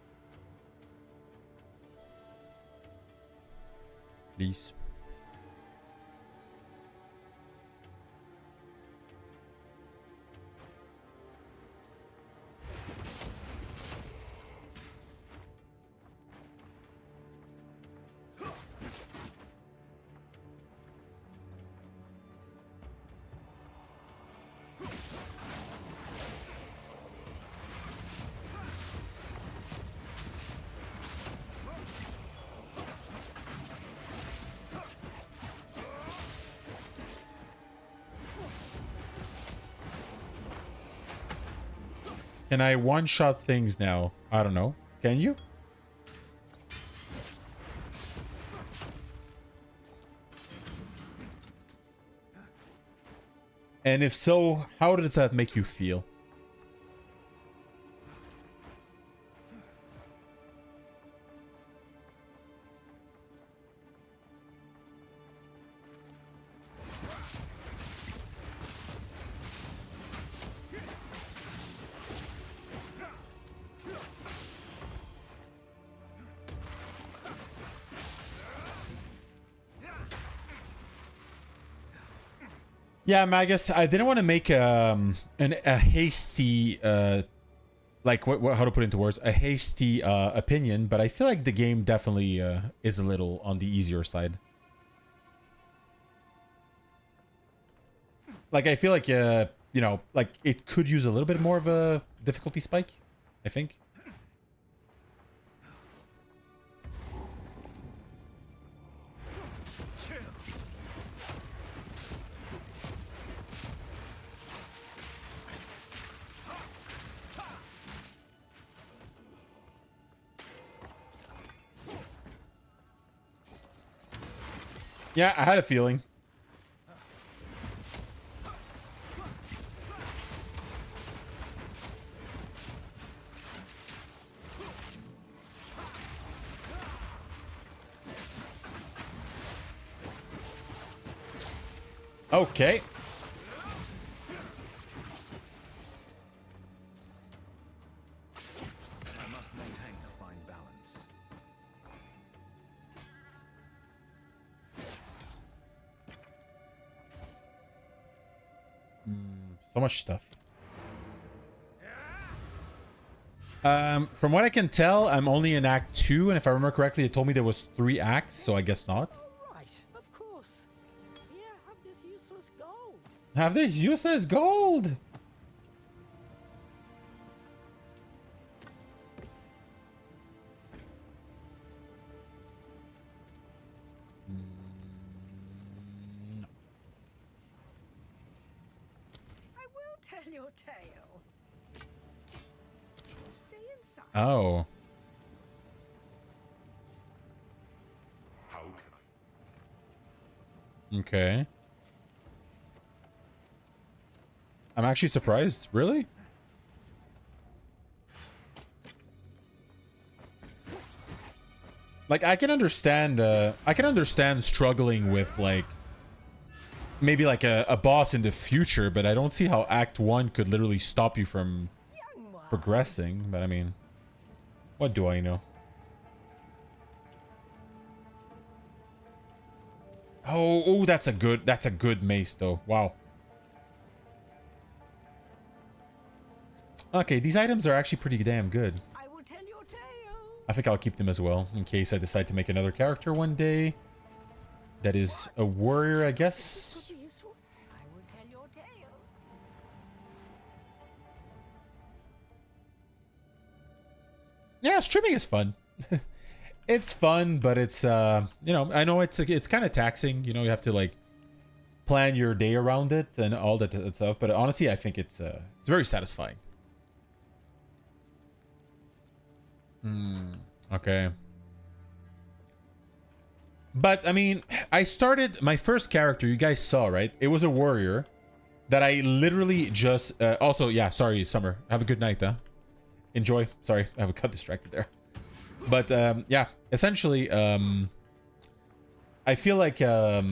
Please. Can I one-shot things now? I don't know. Can you? And if so, how does that make you feel? Yeah, Magus, I didn't want to make a hasty like how to put it into words, a hasty opinion, but I feel like the game definitely is a little on the easier side. Like I feel like you know, like it could use a little bit more of a difficulty spike, I think. Yeah, I had a feeling. Okay. I must maintain a fine balance. So much stuff. From what I can tell, I'm only in Act 2, and if I remember correctly, it told me there was 3 acts, so I guess not. All right, of course. Here, have this useless gold. Have this useless gold! I will tell your tale. Stay inside. Oh. How can I? Okay. I'm actually surprised. Really? Like I can understand struggling with like maybe like a boss in the future, but I don't see how Act 1 could literally stop you from progressing. But I mean, what do I know? Oh, that's a good mace though. Wow. Okay, these items are actually pretty damn good. I will tell your tale. I think I'll keep them as well in case I decide to make another character one day. That is a warrior, I guess. Could be useful. I will tell your tale. Yeah, streaming is fun. It's fun, but it's you know, I know it's kind of taxing. You know, you have to like plan your day around it and all that stuff. But honestly, I think it's very satisfying. Okay. But I mean, I started my first character. You guys saw, right? It was a warrior that I literally just. Also, yeah. Sorry, Summer. Have a good night, huh? Enjoy. Sorry, I got distracted there. But yeah, essentially, I feel like I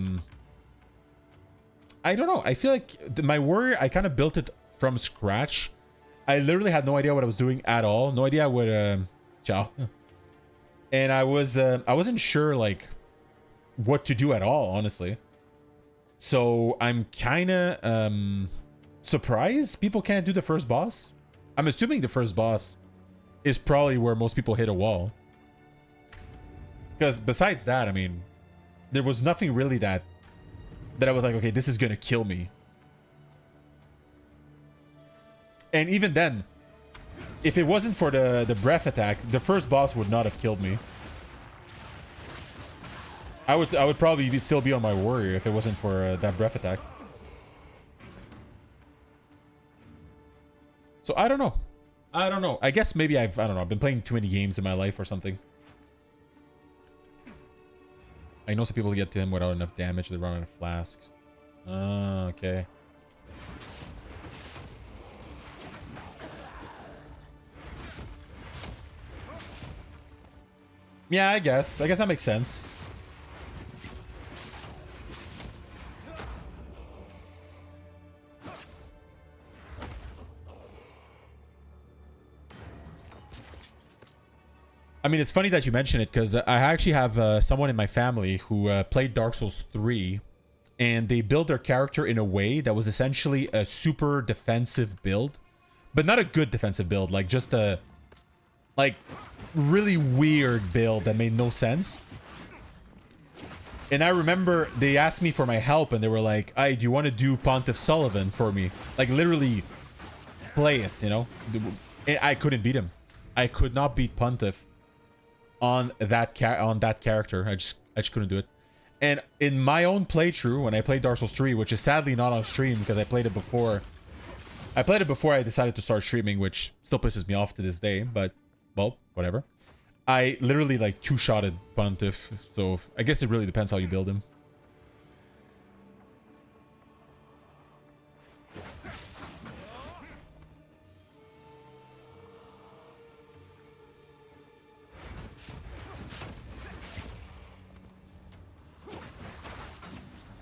don't know. I feel like my warrior, I kind of built it from scratch. I literally had no idea what I was doing at all. No idea what ciao. And I wasn't sure like what to do at all, honestly. So I'm kind of surprised people can't do the first boss. I'm assuming the first boss is probably where most people hit a wall. Because besides that, I mean, there was nothing really that I was like, okay, this is gonna kill me. And even then, if it wasn't for the breath attack, the first boss would not have killed me. I would probably still be on my warrior if it wasn't for that breath attack. So I don't know. I guess maybe I don't know. I've been playing too many games in my life or something. I know some people get to him without enough damage. They run out of flasks. Okay. Yeah, I guess that makes sense. I mean, it's funny that you mention it because I actually have someone in my family who played Dark Souls 3 and they built their character in a way that was essentially a super defensive build, but not a good defensive build, like just a like really weird build that made no sense. And I remember they asked me for my help and they were like, "Hey, do you want to do Pontiff Sullivan for me?" Like literally play it, you know? And I couldn't beat him. I could not beat Pontiff on that character. I just couldn't do it. And in my own playthrough, when I played Dark Souls 3, which is sadly not on stream because I played it before I decided to start streaming, which still pisses me off to this day, but well, whatever. I literally like two-shotted Pontiff, so I guess it really depends how you build him.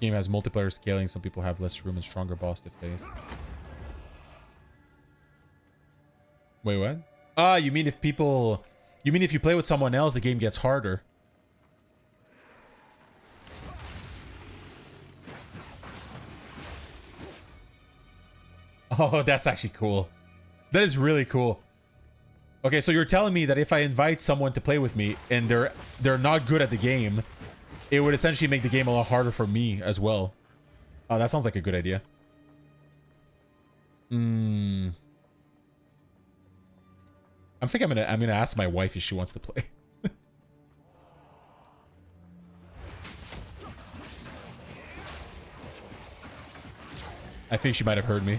Game has multiplayer scaling. Some people have less room and stronger boss to face. Wait, what? Ah, you mean if you play with someone else, the game gets harder? Oh, that's actually cool. That is really cool. Okay, so you're telling me that if I invite someone to play with me and they're not good at the game, it would essentially make the game a lot harder for me as well. Oh, that sounds like a good idea. I think I'm gonna ask my wife if she wants to play. I think she might have heard me.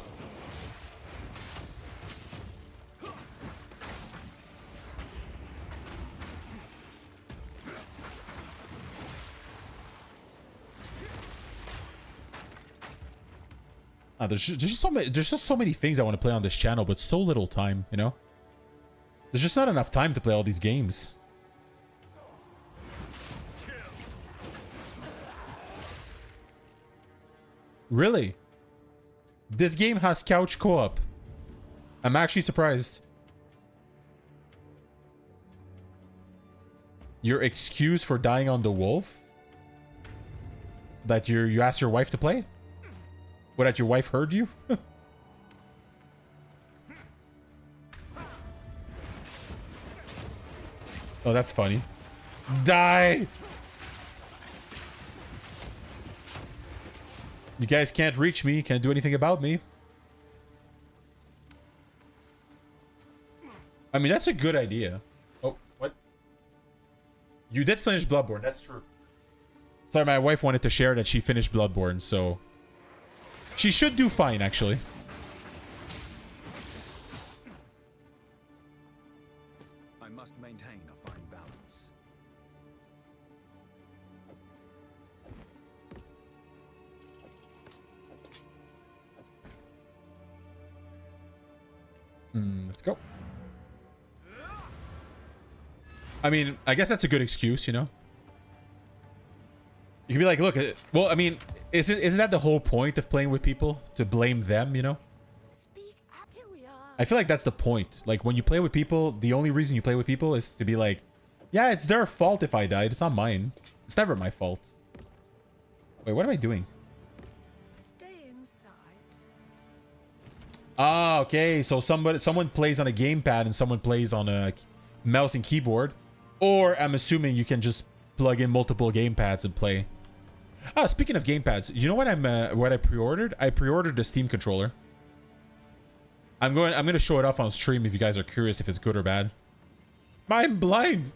There's just so many things I want to play on this channel, but so little time, you know? There's just not enough time to play all these games. Really? This game has couch co-op. I'm actually surprised. Your excuse for dying on the wolf? That you asked your wife to play? What, that your wife heard you? Oh, that's funny. Die! You guys can't reach me, can't do anything about me. I mean, that's a good idea. Oh, what? You did finish Bloodborne, that's true. Sorry, my wife wanted to share that she finished Bloodborne, so... She should do fine, actually. I must maintain a fine balance. Let's go. I mean, I guess that's a good excuse, you know? You can be like, look, well, I mean, isn't that the whole point of playing with people? To blame them, you know? Speak up. Here we are. I feel like that's the point. Like, when you play with people, the only reason you play with people is to be like, yeah, it's their fault if I died. It's not mine. It's never my fault. Wait, what am I doing? Stay inside. Ah, okay. So someone plays on a gamepad and someone plays on a mouse and keyboard. Or I'm assuming you can just plug in multiple gamepads and play. Ah, speaking of gamepads, you know what what I pre-ordered? I pre-ordered the Steam controller. I'm gonna show it off on stream if you guys are curious if it's good or bad. I'm blind.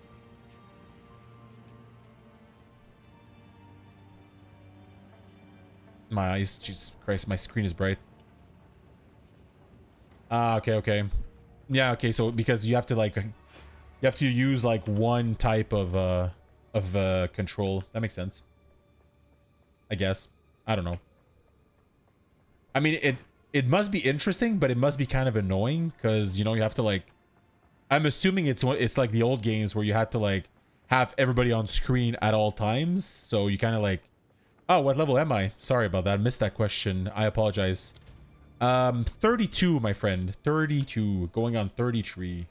My eyes, Jesus Christ, my screen is bright. Ah, okay. Yeah, okay, so because you have to like you have to use like one type of control. That makes sense. I guess. I don't know. I mean, it must be interesting, but it must be kind of annoying because, you know, you have to like... I'm assuming it's like the old games where you had to like have everybody on screen at all times. So you kind of like... Oh, what level am I? Sorry about that. I missed that question. I apologize. 32, my friend. 32. Going on 33.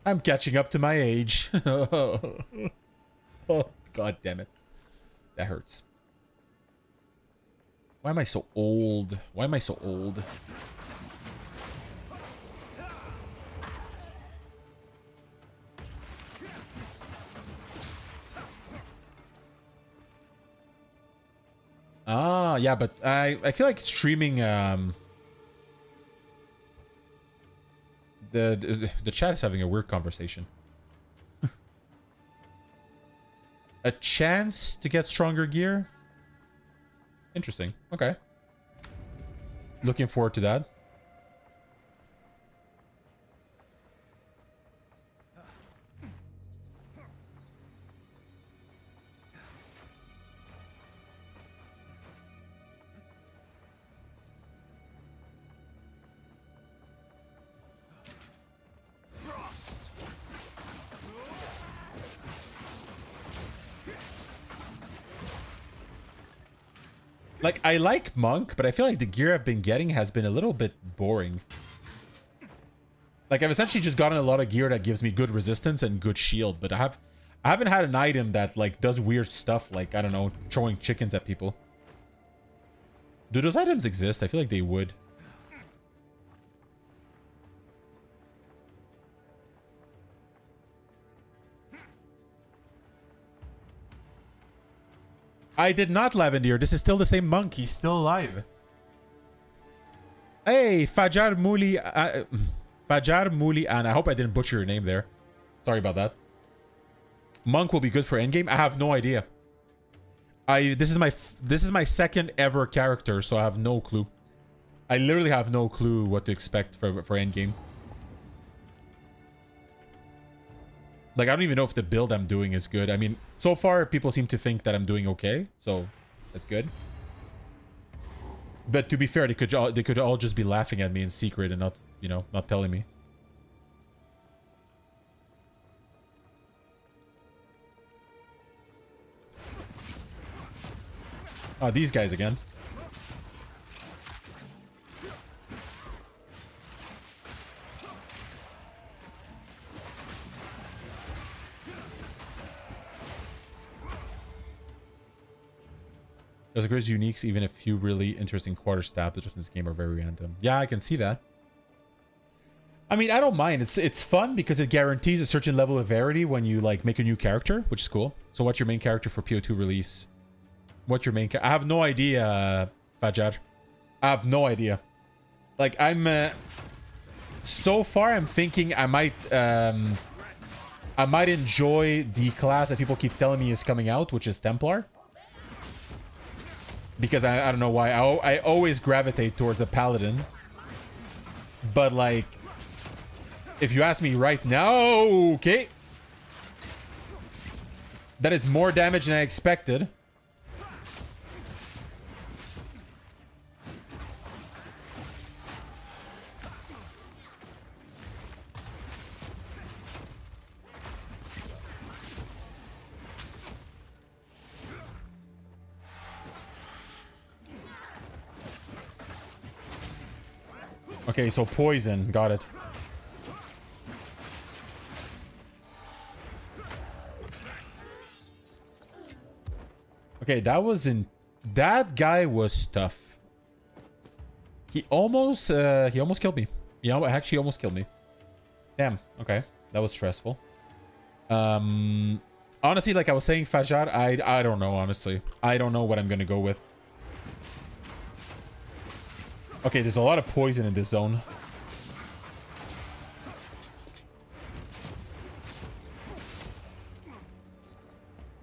I'm catching up to my age. Oh, God damn it. That hurts. Why am I so old? Why am I so old? Ah, yeah, but I feel like streaming the chat is having a weird conversation. A chance to get stronger gear? Interesting. Okay. Looking forward to that. Like, I like Monk, but I feel like the gear I've been getting has been a little bit boring. Like, I've essentially just gotten a lot of gear that gives me good resistance and good shield, but I haven't had an item that, like, does weird stuff, like, I don't know, throwing chickens at people. Do those items exist? I feel like they would. I did not, Lavendier. This is still the same monk. He's still alive. Hey, Fajar Muli. Fajar Muli, and I hope I didn't butcher your name there. Sorry about that. Monk will be good for endgame. I have no idea. This is my second ever character, so I have no clue. I literally have no clue what to expect for endgame. Like, I don't even know if the build I'm doing is good. I mean, so far, people seem to think that I'm doing okay. So, that's good. But to be fair, they could all just be laughing at me in secret and not, you know, not telling me. Oh, these guys again. There's a great uniques, even a few really interesting quarter stab that in this game are very random. Yeah, I can see that. I mean, I don't mind. It's fun because it guarantees a certain level of variety when you like make a new character, which is cool. So what's your main character for PO2 release? What's your main character? I have no idea, Fajar. I have no idea. Like, I'm... so far, I'm thinking I might enjoy the class that people keep telling me is coming out, which is Templar. Because I don't know why. I always gravitate towards a Paladin. But, like... if you ask me right now... okay. That is more damage than I expected. Okay, so poison. Got it. Okay, that was in... that guy was tough. He almost killed me. Yeah, actually almost killed me. Damn. Okay, that was stressful. Honestly, like I was saying, Fajar, I don't know, honestly. I don't know what I'm gonna go with. Okay, there's a lot of poison in this zone.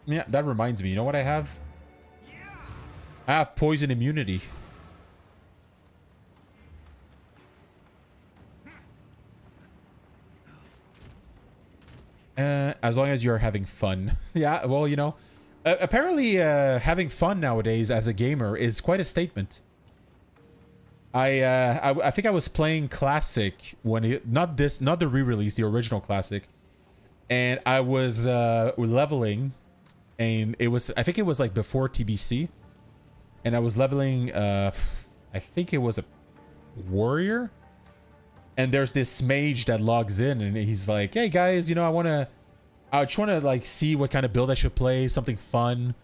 Yeah, that reminds me. You know what I have? I have poison immunity. As long as you're having fun. Yeah, well, you know. Apparently, having fun nowadays as a gamer is quite a statement. I think I was playing Classic when it... not the re-release, the original Classic. And I was leveling... and it was... I think it was like before TBC. And I was leveling... I think it was a warrior. And there's this mage that logs in. And he's like, hey guys, you know, I just want to like see what kind of build I should play. Something fun.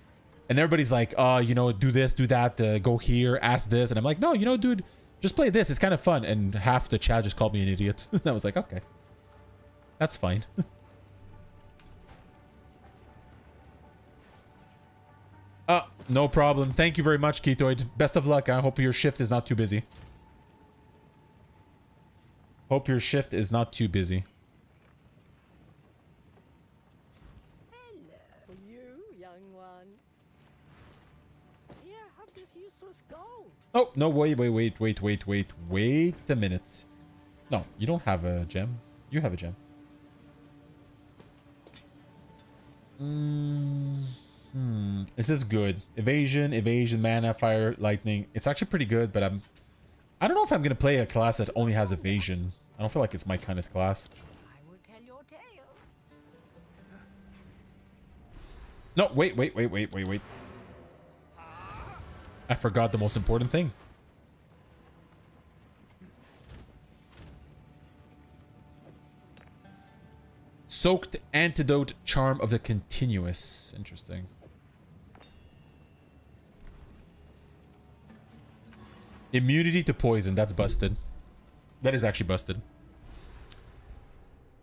And everybody's like, you know, do this, do that. Go here, ask this. And I'm like, no, you know, dude... just play this. It's kind of fun. And half the chat just called me an idiot. And I was like, okay. That's fine. No problem. Thank you very much, Ketoid. Best of luck. I hope your shift is not too busy. Hope your shift is not too busy. Hello, for you, young one. Here, have this useless gold. Oh, no, wait a minute. No, you don't have a gem. You have a gem. Is this good? Evasion, mana, fire, lightning. It's actually pretty good, but I don't know if I'm gonna play a class that only has evasion. I don't feel like it's my kind of class. I will tell your tale. No, wait. I forgot the most important thing. Soaked Antidote Charm of the Continuous. Interesting. Immunity to poison. That's busted. That is actually busted.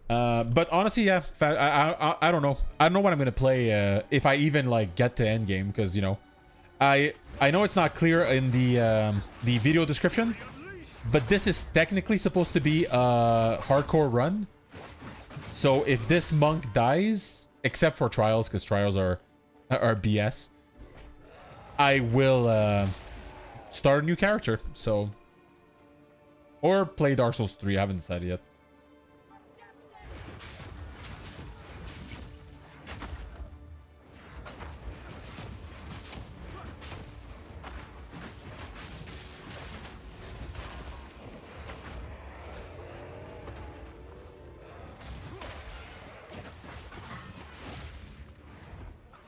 But honestly, yeah. I don't know. I don't know what I'm going to play if I even like get to endgame. Because, you know, I know it's not clear in the video description. But this is technically supposed to be a hardcore run. So if this monk dies, except for trials, because trials are BS, I will start a new character. So, or play Dark Souls 3. I haven't decided yet.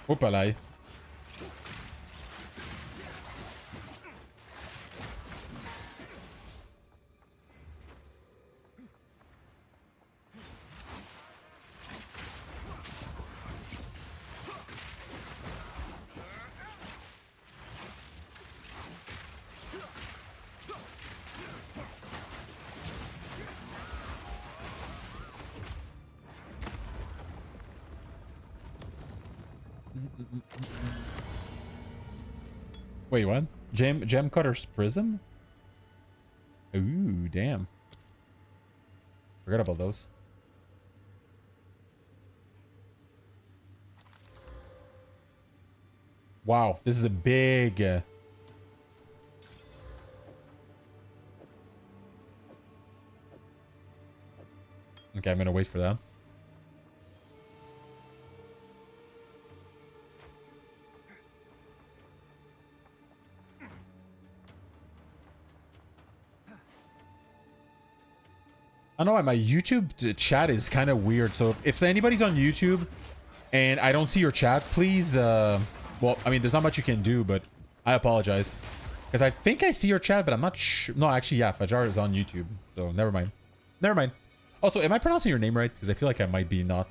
Oopalai. Wait, what? Gem Cutter's Prism? Ooh, damn. Forgot about those. Wow, this is a big... Okay, I'm gonna wait for that. I don't know why my YouTube chat is kind of weird. So if anybody's on YouTube and I don't see your chat, please, well, I mean, there's not much you can do, but I apologize. Because I think I see your chat, but I'm not sure. No, actually, yeah, Fajar is on YouTube. So never mind. Never mind. Also, am I pronouncing your name right? Because I feel like I might be not.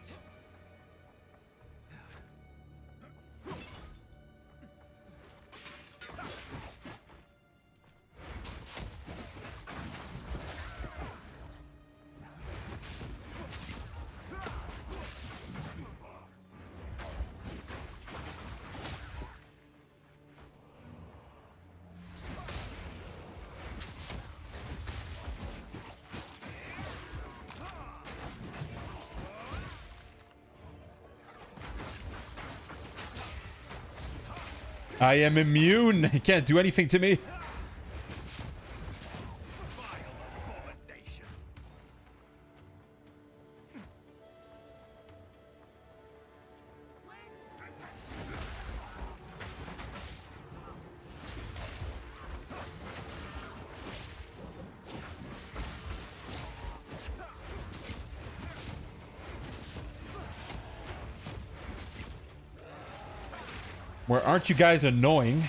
I am immune. He can't do anything to me. Where aren't you guys annoying?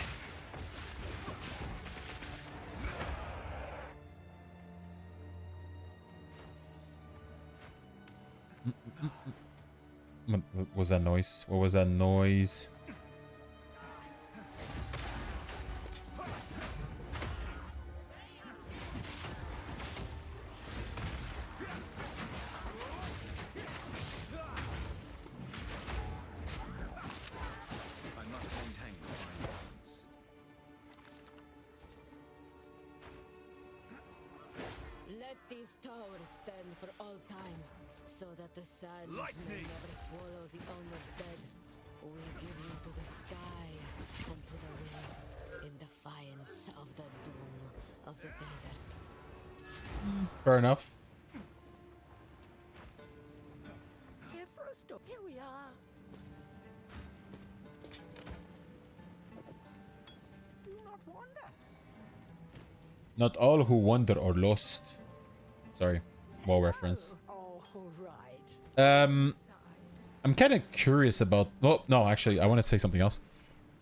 What was that noise? What was that noise? These towers stand for all time, so that the sands may never swallow the honored dead. We give you to the sky and to the wind in defiance of the doom of the desert. Fair enough. Here for a stop. Here we are. Do not wander. Not all who wander are lost. Sorry, wall reference. Oh, right. I'm kind of curious about. Well, no, actually, I want to say something else.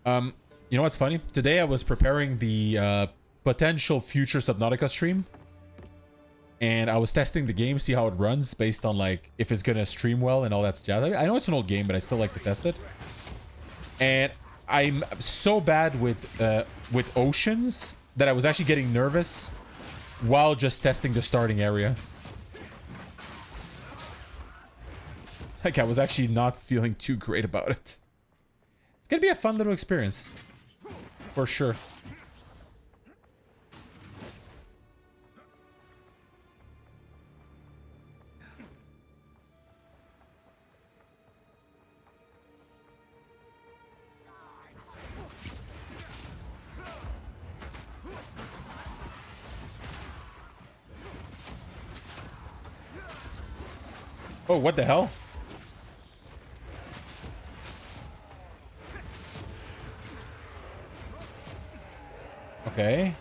You know what's funny? Today I was preparing the potential future Subnautica stream, and I was testing the game, see how it runs, based on like if it's gonna stream well and all that jazz. I know it's an old game, but I still like to test it. And I'm so bad with oceans that I was actually getting nervous while just testing the starting area. Like, I was actually not feeling too great about it. It's gonna be a fun little experience. For sure. Oh, what the hell? Okay.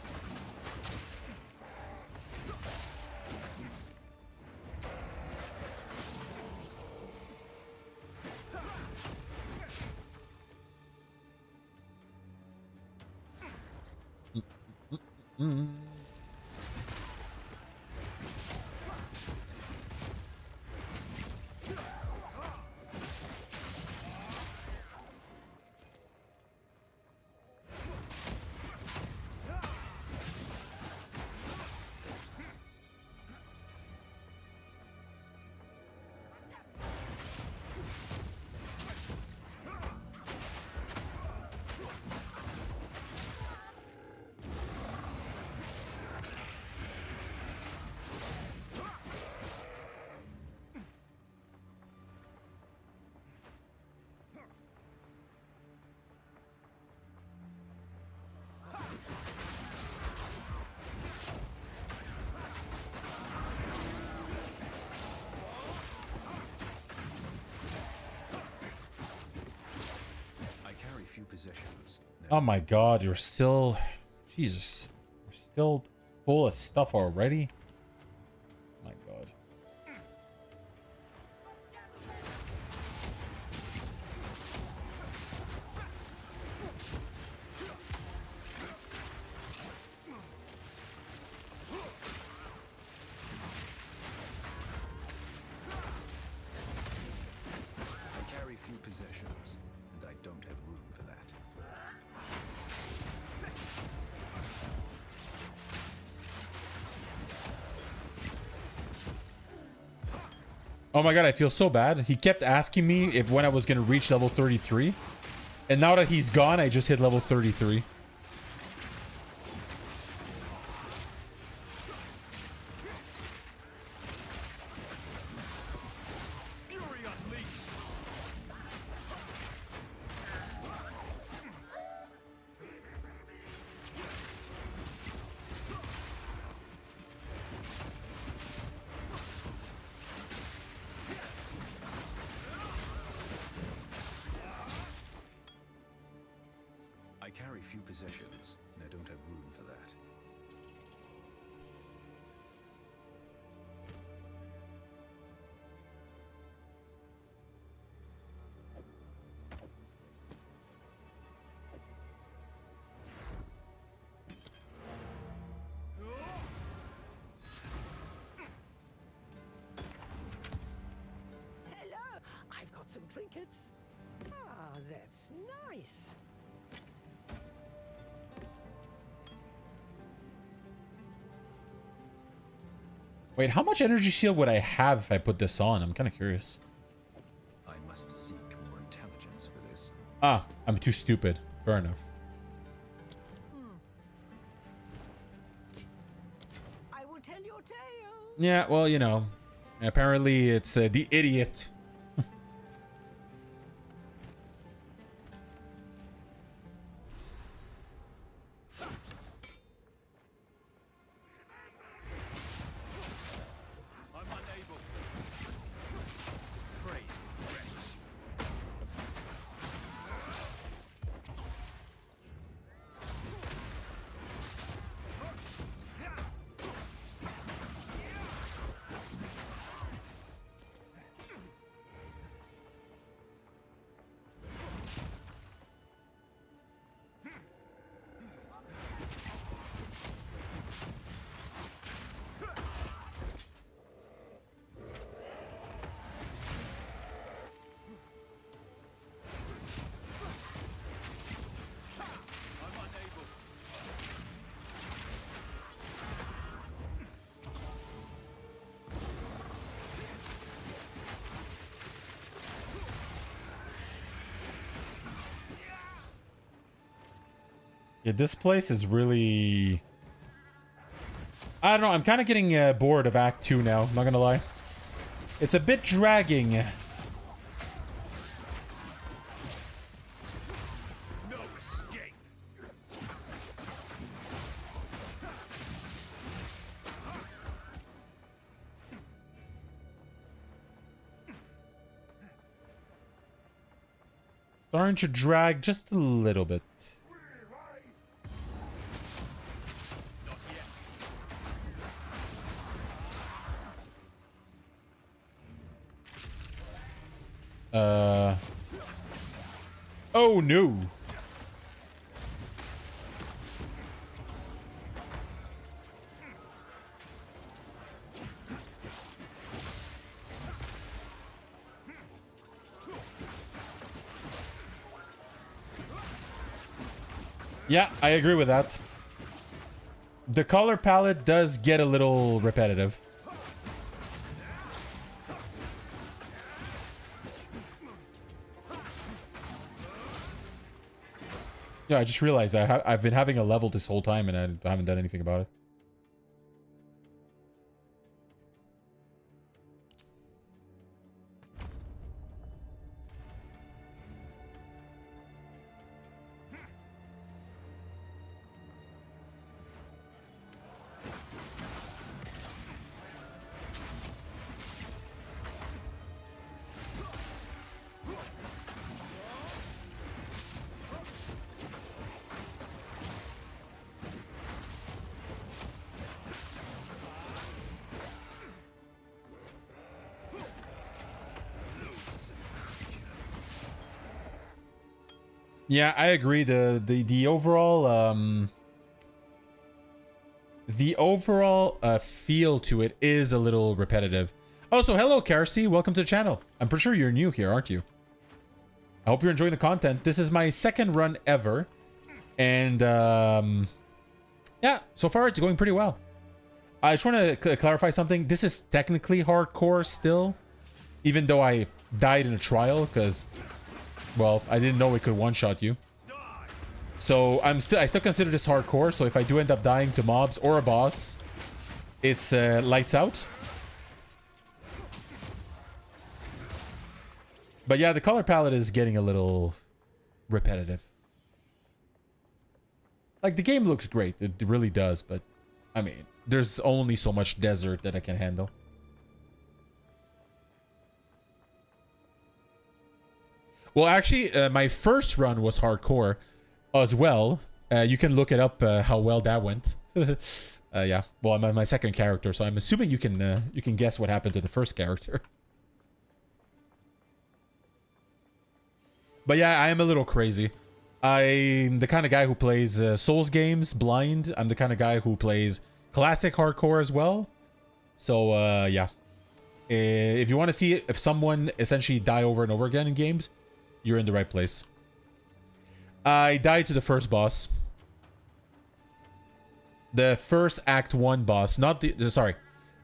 Oh my god, you're still... Jesus. You're still full of stuff already? My god. I carry few possessions, and I don't have room for that. Oh my god, I feel so bad. He kept asking me if when I was going to reach level 33. And now that he's gone, I just hit level 33. I carry few possessions, and I don't have room for that. Hello! I've got some trinkets. Ah, that's nice. Wait, how much energy shield would I have if I put this on? I'm kind of curious. I must seek more intelligence for this. Ah, I'm too stupid. Fair enough. I will tell your tale. Yeah, well, you know. Apparently it's the idiot. I'm unable. Pray, wretch. Yeah, this place is really... I don't know. I'm kind of getting bored of Act 2 now. I'm not going to lie. It's a bit dragging. No escape. Starting to drag just a little bit. Not yet. Oh no. Yeah, I agree with that. The color palette does get a little repetitive. Yeah, I just realized I've been having a level this whole time and I haven't done anything about it. Yeah, I agree. The overall feel to it is a little repetitive. Oh, so hello, Kersey. Welcome to the channel. I'm pretty sure you're new here, aren't you? I hope you're enjoying the content. This is my second run ever. And, yeah, so far it's going pretty well. I just want to clarify something. This is technically hardcore still. Even though I died in a trial because, well, I didn't know it could one-shot you. So I still consider this hardcore. So if I do end up dying to mobs or a boss, it's lights out. But yeah, the color palette is getting a little repetitive. Like, the game looks great. It really does. But, I mean, there's only so much desert that I can handle. Well, actually, my first run was hardcore as well. You can look it up how well that went. Yeah, well, I'm on my second character, so I'm assuming you can guess what happened to the first character. But yeah, I am a little crazy. I'm the kind of guy who plays Souls games blind. I'm the kind of guy who plays classic hardcore as well. So yeah, if you want to see if someone essentially die over and over again in games, you're in the right place. I died to the first boss. The first Act 1 boss. Not the... Sorry.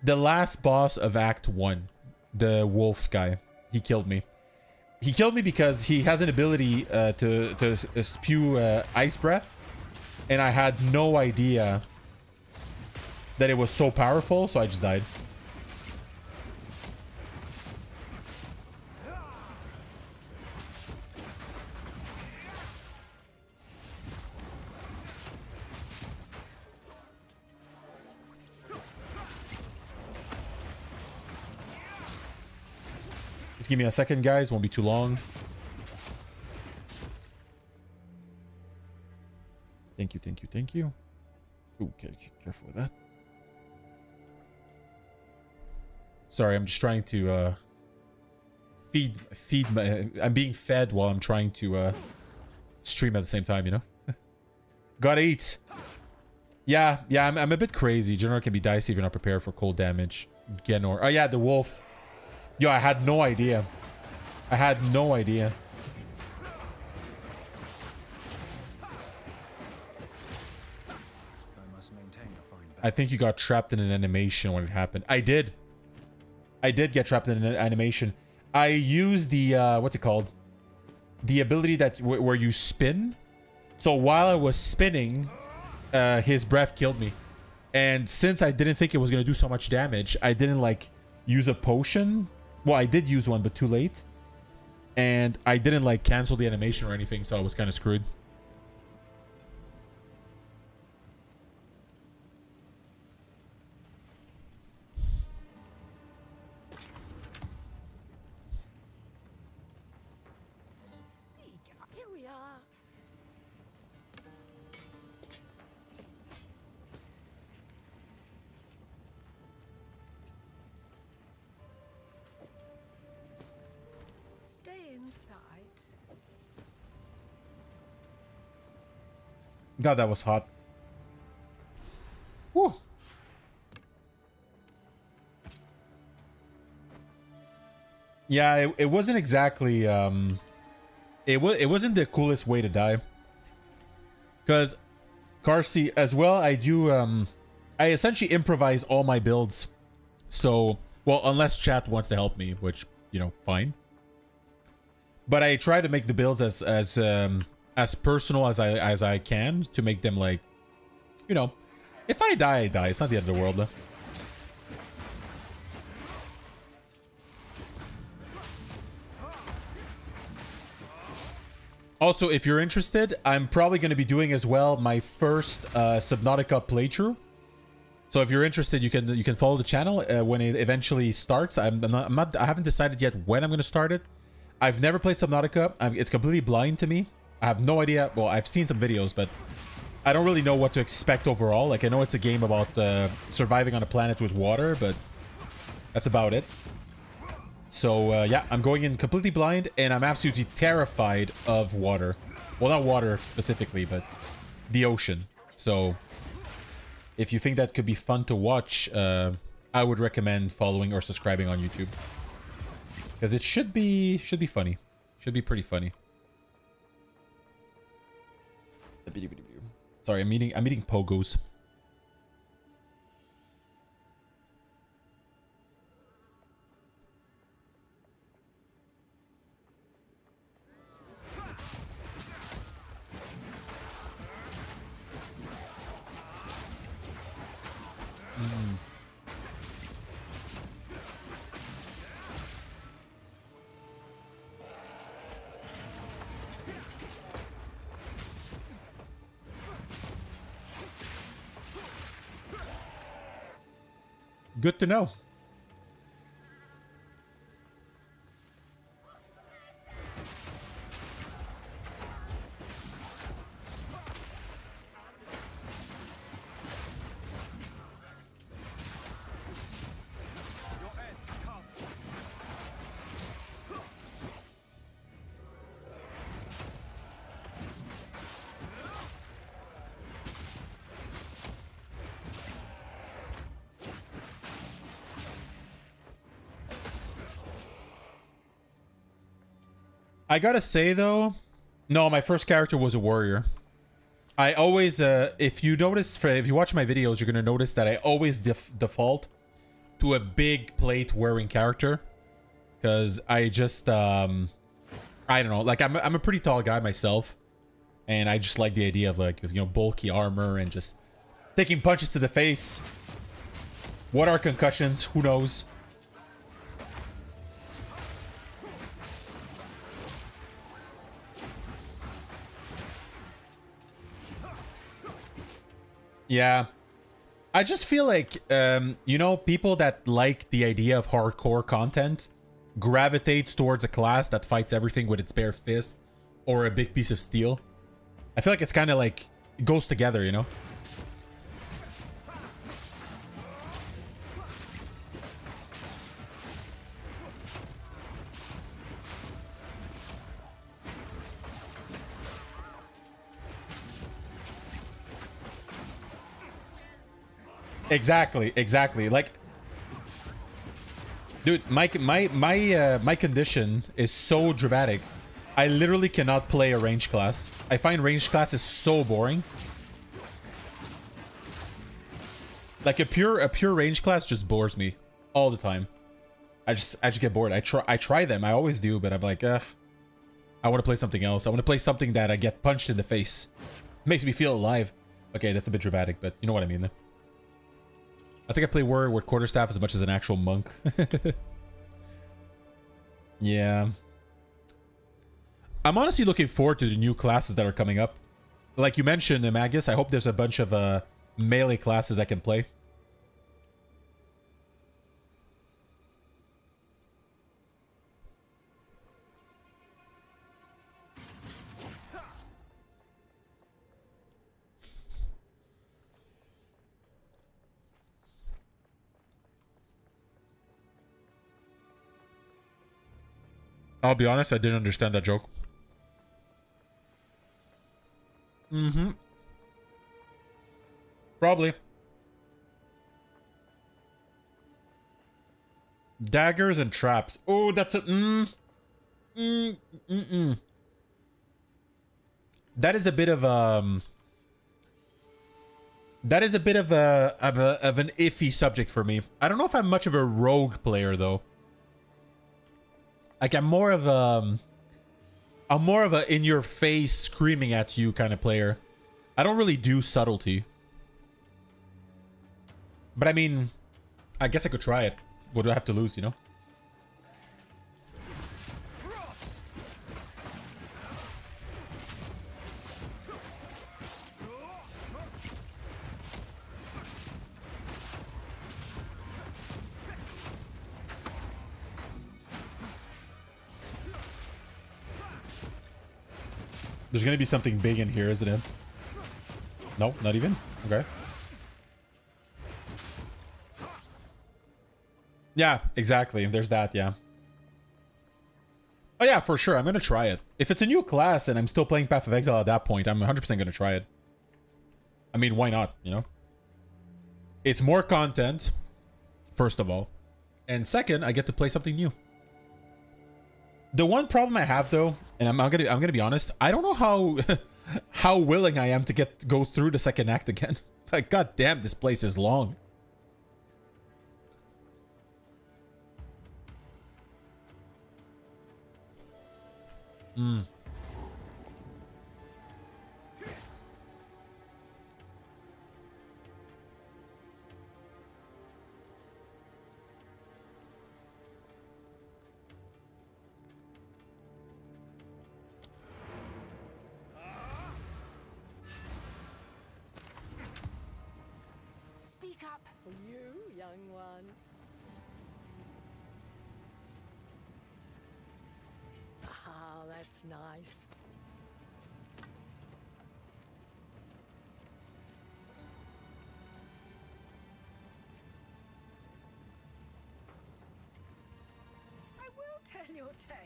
The last boss of Act 1. The wolf guy. He killed me. He killed me because he has an ability to spew ice breath. And I had no idea that it was so powerful, so I just died. Just give me a second, guys. Won't be too long. Thank you, thank you, thank you. Ooh, okay, careful with that. Sorry, I'm just trying to feed my... I'm being fed while I'm trying to stream at the same time, you know? Gotta eat. Yeah, I'm a bit crazy. General can be dicey if you're not prepared for cold damage. Genor. Oh yeah, the wolf. Yo, I had no idea. I had no idea. I think you got trapped in an animation when it happened. I did. I did get trapped in an animation. I used the, what's it called? The ability that where you spin. So while I was spinning, his breath killed me. And since I didn't think it was going to do so much damage, I didn't, like, use a potion. Well, I did use one, but too late. And I didn't, like, cancel the animation or anything, so I was kind of screwed. Here we are. Stay inside. God, that was hot. Whew. Yeah, it wasn't exactly it wasn't the coolest way to die. Cause Carsey as well, I do I essentially improvise all my builds. So, well, unless chat wants to help me, which, you know, fine. But I try to make the builds as personal as I can to make them, like, you know, if I die, I die. It's not the end of the world. Also, if you're interested, I'm probably going to be doing as well my first Subnautica playthrough. So if you're interested, you can follow the channel when it eventually starts. I haven't decided yet when I'm going to start it. I've never played Subnautica. It's completely blind to me. I have no idea. Well, I've seen some videos, but I don't really know what to expect overall. Like, I know it's a game about surviving on a planet with water, but that's about it. So, yeah, I'm going in completely blind, and I'm absolutely terrified of water. Well, not water specifically, but the ocean. So if you think that could be fun to watch, I would recommend following or subscribing on YouTube. Because it should be funny. Should be pretty funny. Sorry, I'm eating pogos. Good to know. I gotta say though, no, my first character was a warrior. I always, if you notice, if you watch my videos, you're gonna notice that I always default to a big plate wearing character, because I just, I don't know, like I'm a pretty tall guy myself, and I just like the idea of like, you know, bulky armor and just taking punches to the face. What are concussions? Who knows? Yeah. I just feel like, you know, people that like the idea of hardcore content gravitates towards a class that fights everything with its bare fist or a big piece of steel. I feel like it's kind of like, it goes together, you know? Exactly. Like, dude, my condition is so dramatic. I literally cannot play a range class. I find range classes so boring. Like a pure range class just bores me all the time. I just get bored. I try them. I always do, but I'm like, ugh. I want to play something else. I want to play something that I get punched in the face. Makes me feel alive. Okay, that's a bit dramatic, but you know what I mean. I think I play warrior with quarterstaff as much as an actual monk. Yeah. I'm honestly looking forward to the new classes that are coming up. Like you mentioned, Magus, I hope there's a bunch of melee classes I can play. I'll be honest, I didn't understand that joke. Mm-hmm. Probably. Daggers and traps. Oh, that's a... That is a bit of that is a bit of an iffy subject for me. I don't know if I'm much of a rogue player though. Like I'm more of a in your face screaming at you kind of player. I don't really do subtlety. But I mean, I guess I could try it. What do I have to lose, you know? There's gonna be something big in here, isn't it? No, not even? Okay. Yeah, exactly. There's that, yeah. Oh yeah, for sure. I'm going to try it. If it's a new class and I'm still playing Path of Exile at that point, I'm 100% going to try it. I mean, why not, you know? It's more content, first of all. And second, I get to play something new. The one problem I have though, and I'm gonna be honest, I don't know how how willing I am to go through the second act again. Like, god damn, this place is long. Speak up. For you, young one. Ah, that's nice. I will tell your tale.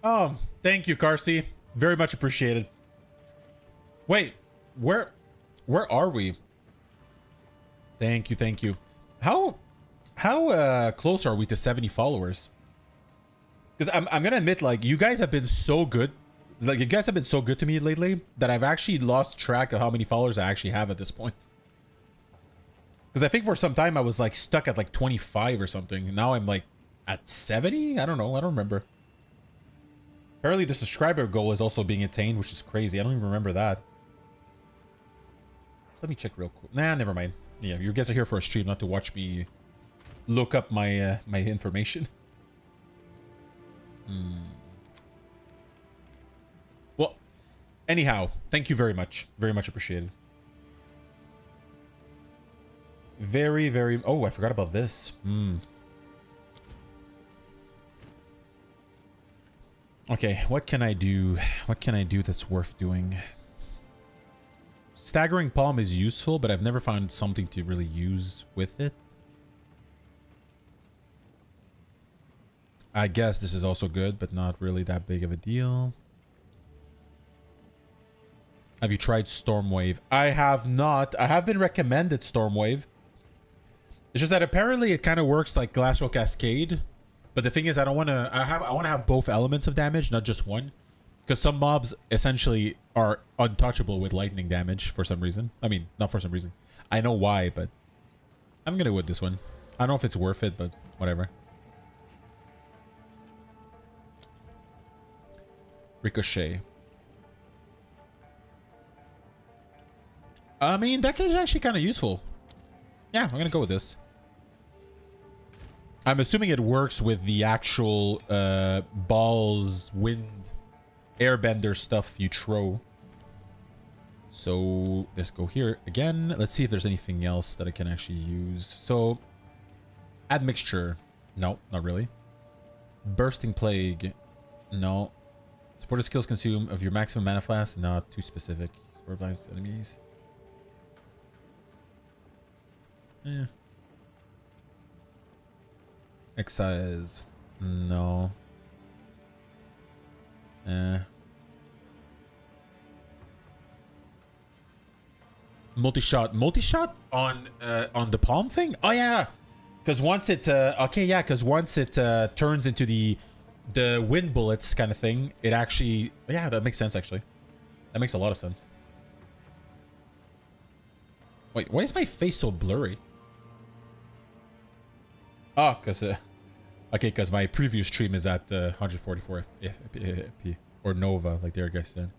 Oh, thank you, Carsey. Very much appreciated. Wait, where are we? Thank you, thank you. How close are we to 70 followers? Because I'm gonna admit, like, you guys have been so good. Like, you guys have been so good to me lately that I've actually lost track of how many followers I actually have at this point. Because I think for some time I was like stuck at like 25 or something. Now I'm like at 70? I don't know. I don't remember. Apparently the subscriber goal is also being attained, which is crazy. I don't even remember that. So let me check real quick. Nah, never mind. Yeah, you guys are here for a stream, not to watch me look up my my information. Well, anyhow, thank you very much. Very much appreciated. Very, very... Oh, I forgot about this. Okay, what can I do? What can I do that's worth doing? Staggering Palm is useful, but I've never found something to really use with it. I guess this is also good, but not really that big of a deal. Have you tried Stormwave? I have not. I have been recommended Stormwave. It's just that apparently it kind of works like Glacial Cascade. But the thing is, I don't want to... I want to have both elements of damage, not just one. Because some mobs essentially are untouchable with lightning damage for some reason. I mean, not for some reason. I know why, but I'm going to go with this one. I don't know if it's worth it, but whatever. Ricochet. I mean, that is actually kind of useful. Yeah, I'm going to go with this. I'm assuming it works with the actual balls, wind, airbender stuff you throw. So let's go here again. Let's see if there's anything else that I can actually use. So add mixture. No, not really. Bursting plague. No. Supported skills consume of your maximum mana flask. Not too specific. Or blind enemies. Yeah. Exile. No. Multi-shot. Multi-shot on the palm thing? Oh yeah. Because once it okay, yeah, because once it turns into the wind bullets kind of thing, it actually, yeah, that makes sense actually. That makes a lot of sense. Wait, why is my face so blurry? Oh, because okay, because my previous stream is at 144 FP or Nova, like the other guy said.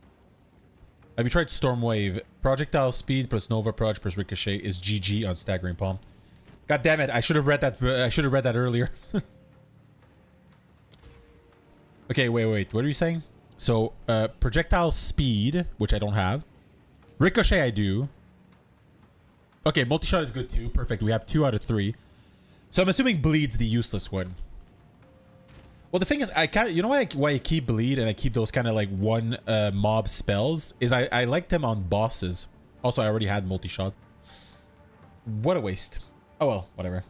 Have you tried Stormwave? Projectile speed plus Nova Proj plus Ricochet is GG on Staggering Palm. God damn it! I should have read that. I should have read that earlier. Okay, wait. What are you saying? So, projectile speed, which I don't have. Ricochet, I do. Okay, multi-shot is good too. Perfect. We have 2 out of 3. So I'm assuming bleed's the useless one. Well, the thing is, I can't. You know why I keep bleed and I keep those kind of like one mob spells is I like them on bosses. Also, I already had multi-shot. What a waste. Oh well, whatever.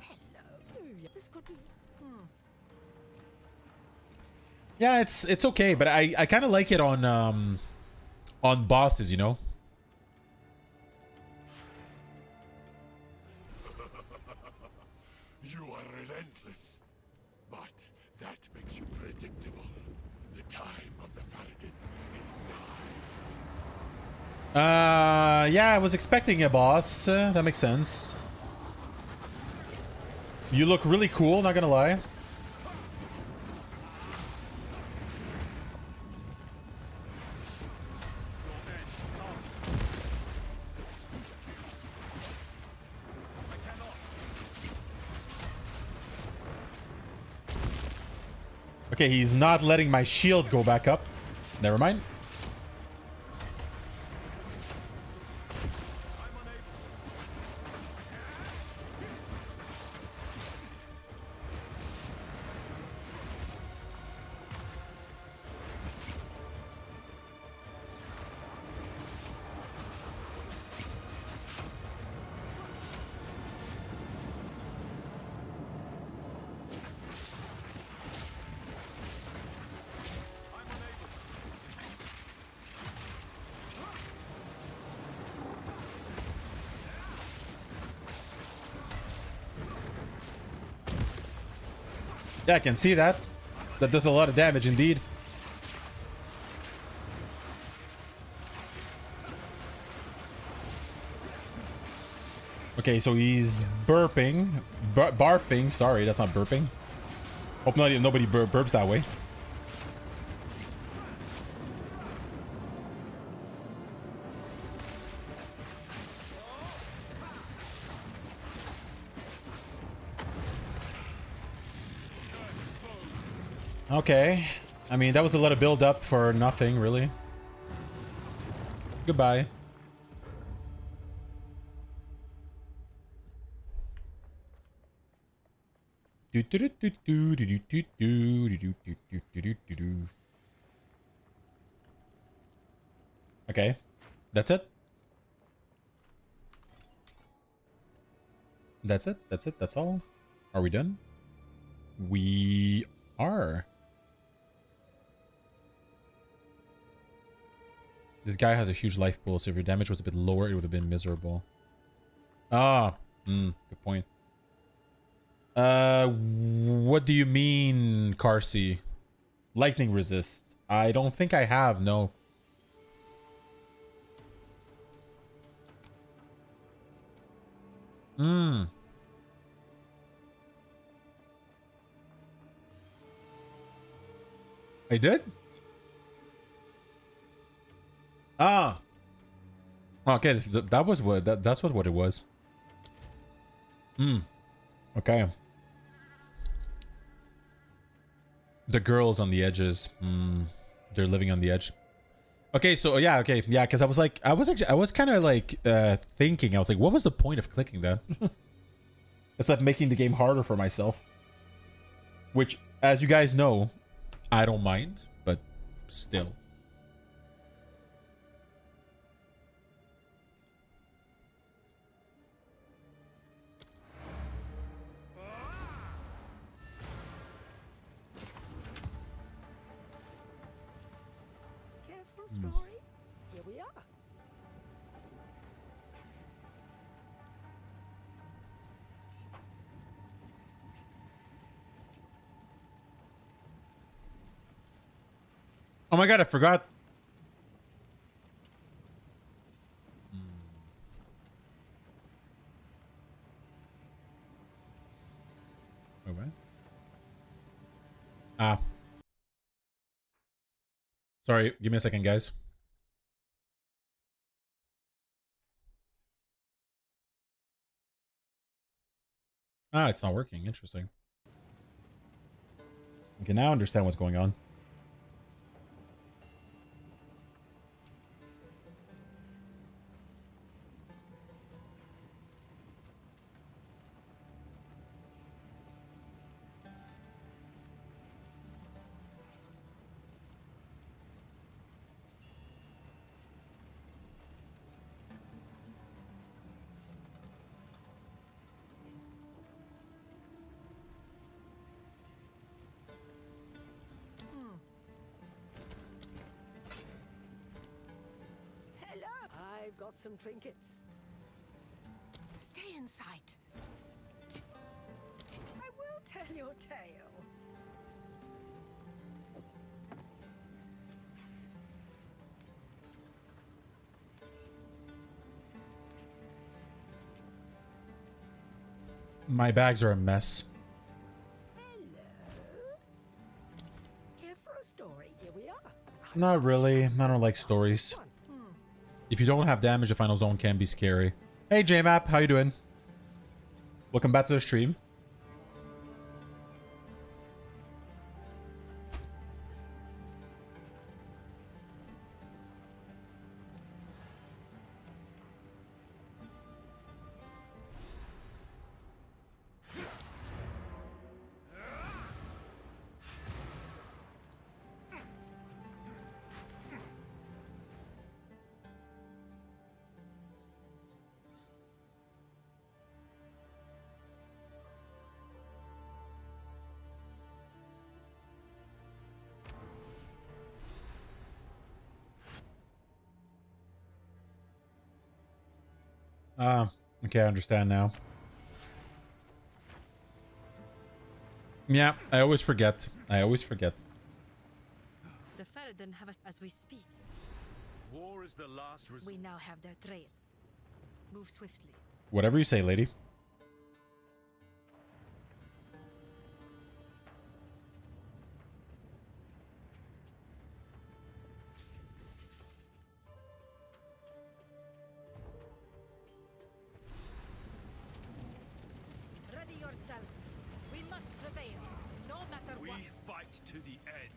Hello. This could be. Yeah, it's okay, but I kind of like it on bosses, you know. You are relentless, but that makes you predictable. The time of the Farragon is nigh. Yeah, I was expecting a boss. That makes sense. You look really cool, not gonna lie. Okay, he's not letting my shield go back up. Never mind. Yeah, I can see that. That does a lot of damage indeed. Okay, so he's burping. Barfing. Sorry, that's not burping. Hope nobody burps that way. Okay. I mean, that was a lot of build up for nothing, really. Goodbye. Okay. That's it. That's it. That's it. That's all. Are we done? We are. This guy has a huge life pool, so if your damage was a bit lower, it would have been miserable. Ah, good point. What do you mean, Carsey? Lightning resist? I don't think I have, no. I did? Ah. Okay, that was what that's what it was. Okay. The girls on the edges. They're living on the edge. Okay, so yeah, okay, yeah, because I was like, I was kind of like thinking, I was like, what was the point of clicking that? It's like making the game harder for myself. Which, as you guys know, I don't mind, but still. Careful, story. Here we are. Oh my god, I forgot. Wait, what? Ah. Sorry, give me a second, guys. Ah, it's not working. Interesting. I can now understand what's going on. you've got some trinkets. Stay in sight. I will tell your tale. My bags are a mess. Hello. Here for a story? Here we are. Not really. I don't like stories. If you don't have damage, the final zone can be scary. Hey, JMap, how you doing? Welcome back to the stream. Okay, I understand now. Yeah, I always forget. I always forget. The Ferryden have us as we speak. War is the last resort. We now have their trail. Move swiftly. Whatever you say, lady. Ready yourself. We must prevail, no matter We what. fight to the end.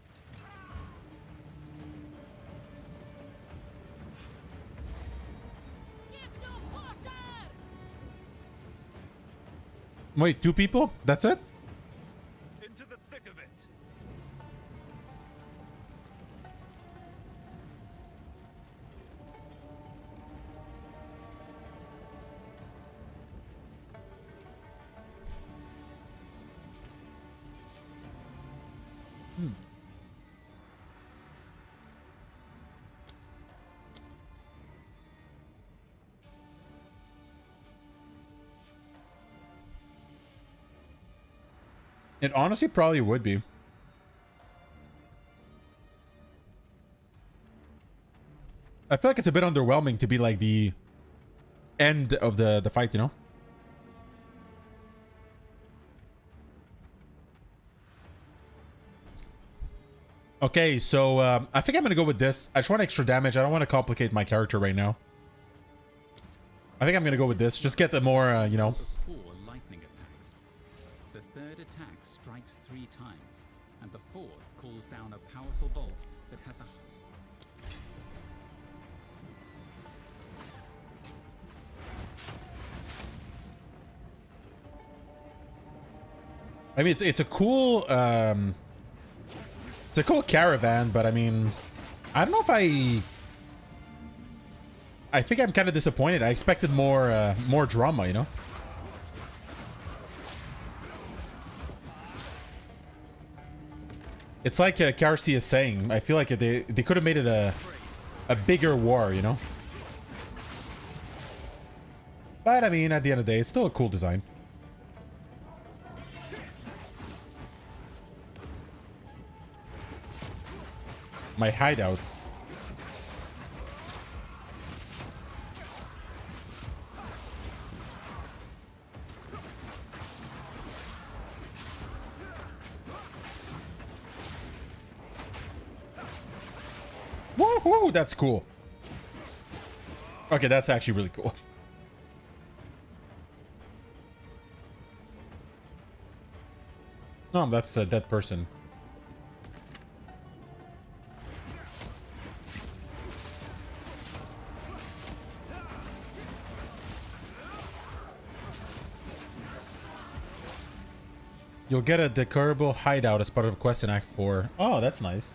Give no quarter! Wait, 2 people? That's it? Into the thick of it. It honestly probably would be. I feel like it's a bit underwhelming to be like the end of the fight, you know? Okay, so I think I'm gonna go with this. I just want extra damage. I don't want to complicate my character right now. I think I'm gonna go with this. Just get the more, you know. 4 lightning attacks. The third attack strikes 3 times, and the fourth calls down a powerful bolt that has a... I mean, it's a cool, it's a cool caravan, but I mean, I don't know if I think I'm kind of disappointed. I expected more drama, you know? It's like Karsi is saying. I feel like they could have made it a bigger war, you know? But I mean, at the end of the day, it's still a cool design. My hideout. Woohoo! That's cool. Okay, that's actually really cool. Oh, that's a dead person. You'll get a decorable hideout as part of a quest in Act 4. Oh, that's nice.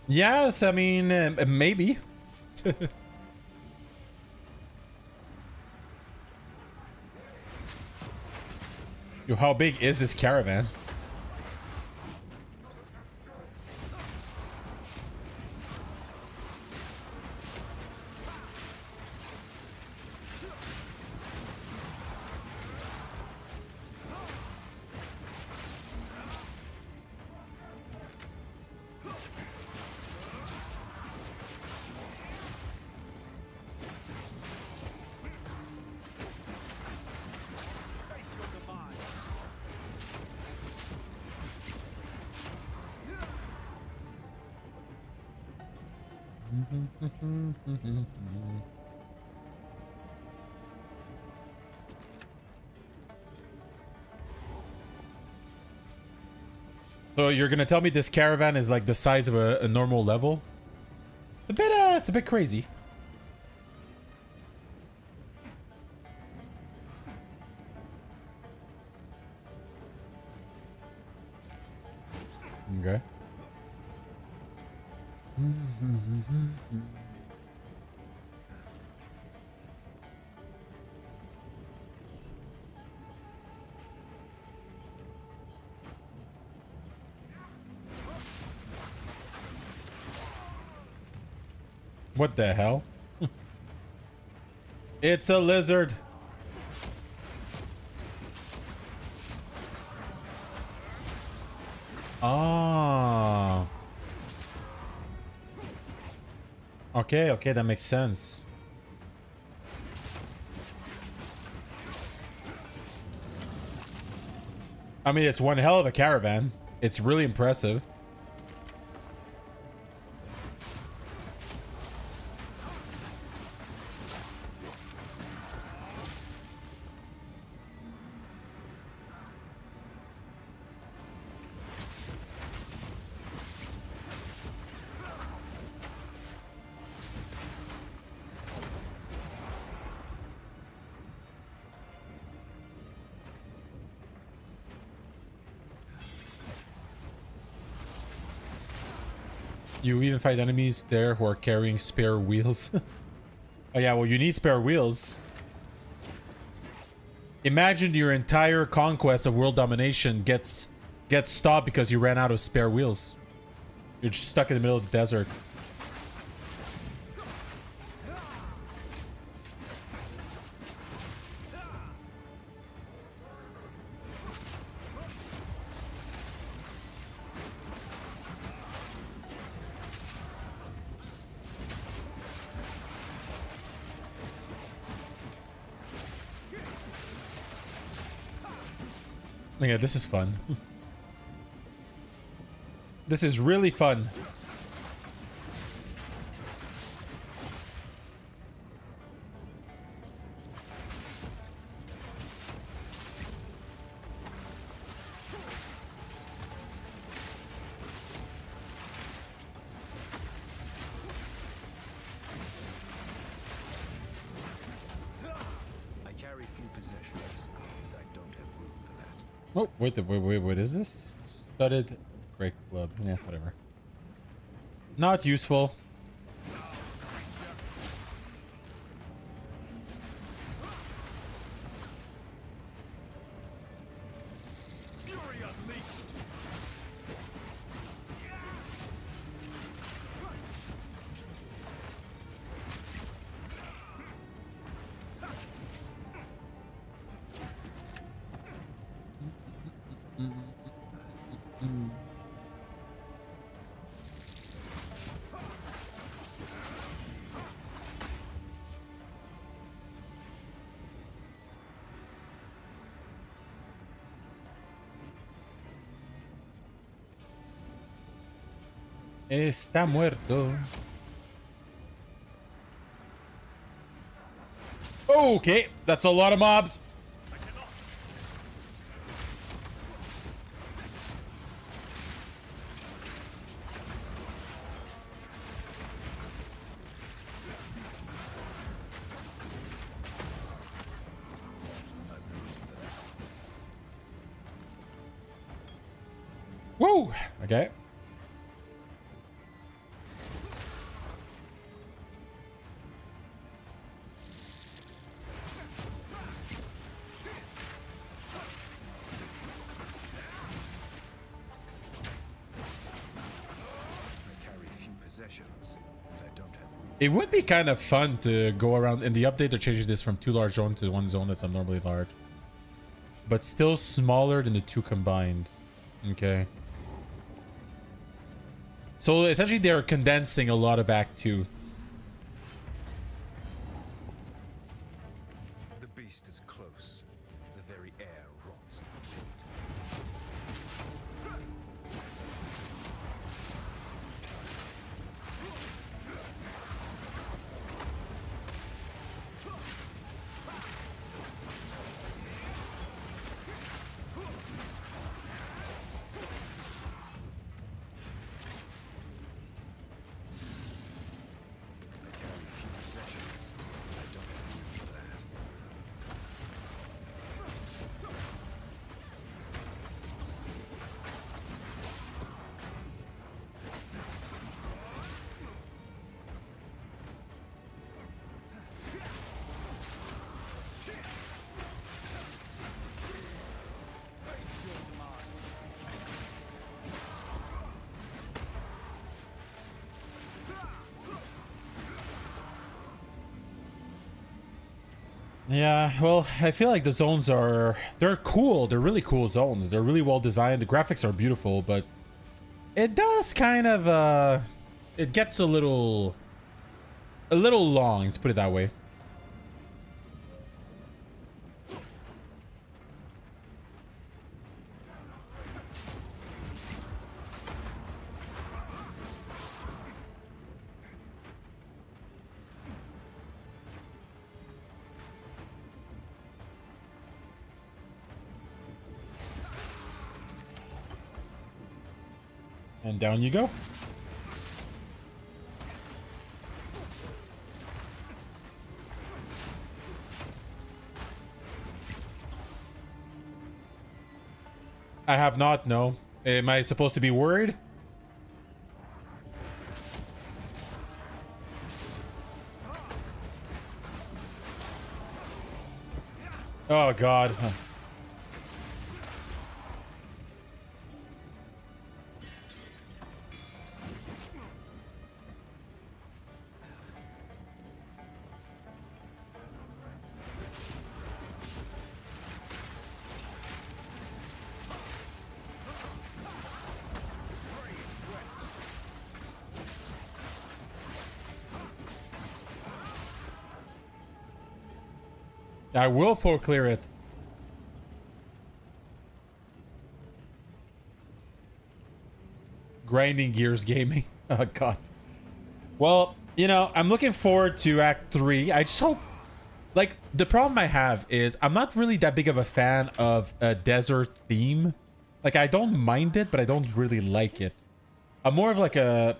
Yes, I mean, maybe. Yo, how big is this caravan? So you're gonna tell me this caravan is like the size of a normal level? It's a bit crazy. Okay. What the hell? It's a lizard. Ah. Okay, okay, that makes sense. I mean, it's one hell of a caravan. It's really impressive. You even fight enemies there who are carrying spare wheels. Oh yeah, well you need spare wheels. Imagine your entire conquest of world domination gets stopped because you ran out of spare wheels. You're just stuck in the middle of the desert. Yeah, this is fun. This is really fun. I carry few possessions, and I don't have room for that. Oh, wait, what is this? Studded break club. Yeah, whatever. Not useful. Está muerto. Okay, that's a lot of mobs. Woo! Okay. It would be kind of fun to go around. In the update, they're changing this from 2 large zones to 1 zone that's abnormally large. But still smaller than the 2 combined. Okay. So essentially they're condensing a lot of Act 2. The beast is close. The very air rots. Yeah, well, I feel like the zones they're cool. They're really cool zones. They're really well designed. The graphics are beautiful, but it does kind of it gets a little long, let's put it that way. And down you go. I have not, no. Am I supposed to be worried? Oh, God. I will for clear it. Grinding Gears Gaming. Oh, God. Well, you know, I'm looking forward to Act 3. I just hope... Like, the problem I have is I'm not really that big of a fan of a desert theme. Like, I don't mind it, but I don't really like it. I'm more of like a...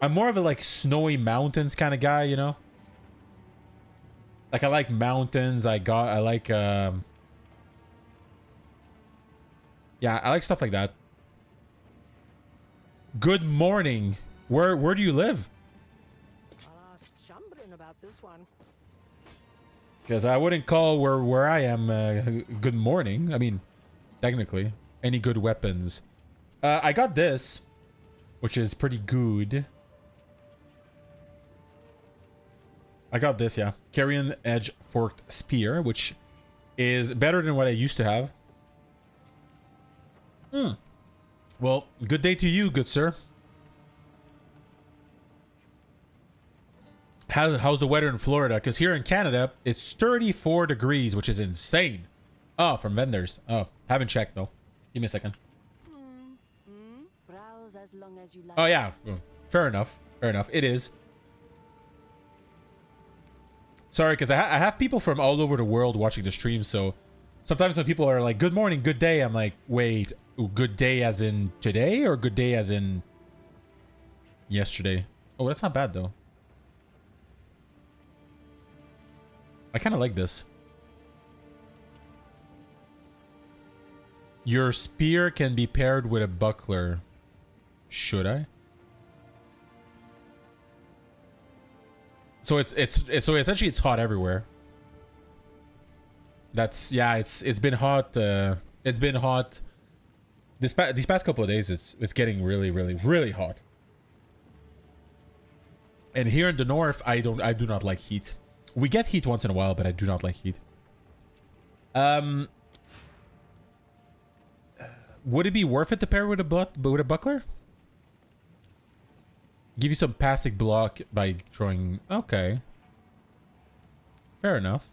I'm more of a, like, snowy mountains kind of guy, you know? Like, I like mountains. I like, yeah, I like stuff like that. Good morning. Where do you live? I'll ask Chambrin about this one. Because I wouldn't call where I am good morning. I mean, technically. Any good weapons? I got this, which is pretty good. I got this, yeah. Carrion Edge Forked Spear, which is better than what I used to have. Well, good day to you, good sir. How's the weather in Florida? Because here in Canada, it's 34 degrees, which is insane. Oh, from vendors. Oh, haven't checked, though. Give me a second. Browse as long as you like. Oh, yeah. Fair enough. Fair enough. It is. Sorry, because I have people from all over the world watching the stream, so sometimes when people are like, good morning, good day, I'm like, wait, good day as in today or good day as in yesterday? Oh, that's not bad, though. I kind of like this. Your spear can be paired with a buckler. Should I? So it's so essentially it's hot everywhere. That's yeah. It's been hot. It's been hot. These past couple of days, it's getting really hot. And here in the north, I do not like heat. We get heat once in a while, but I do not like heat. Would it be worth it to pair with a buckler? Give you some passive block by throwing... Okay. Fair enough.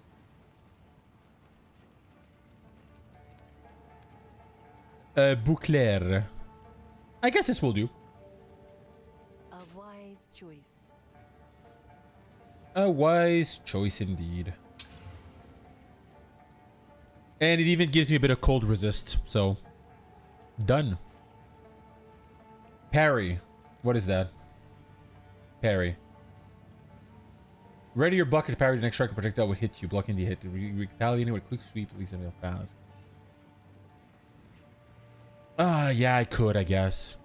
Bouclair. I guess this will do. A wise choice. A wise choice indeed. And it even gives me a bit of cold resist, so... Done. Parry. What is that? Parry. Ready your bucket to parry the next strike projectile will hit you, blocking the hit. Retaliating with a quick sweep, at least it'll pass. Yeah, I could, I guess.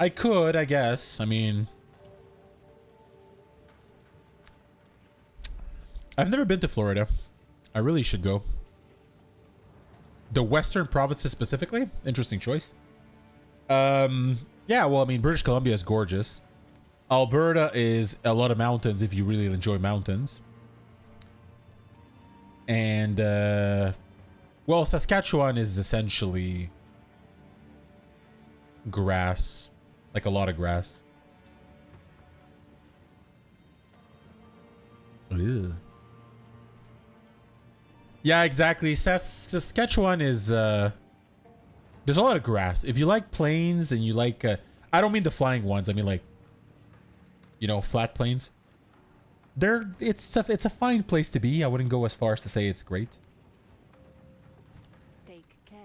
I could, I guess. I mean... I've never been to Florida. I really should go. The western provinces specifically? Interesting choice. Yeah, well, I mean, British Columbia is gorgeous. Alberta is a lot of mountains if you really enjoy mountains. And, well, Saskatchewan is essentially grass. Like a lot of grass. Ew. Yeah, exactly. Saskatchewan is, there's a lot of grass. If you like plains and you like, I don't mean the flying ones. I mean like, you know, flat plains. It's a fine place to be. I wouldn't go as far as to say it's great. Take care.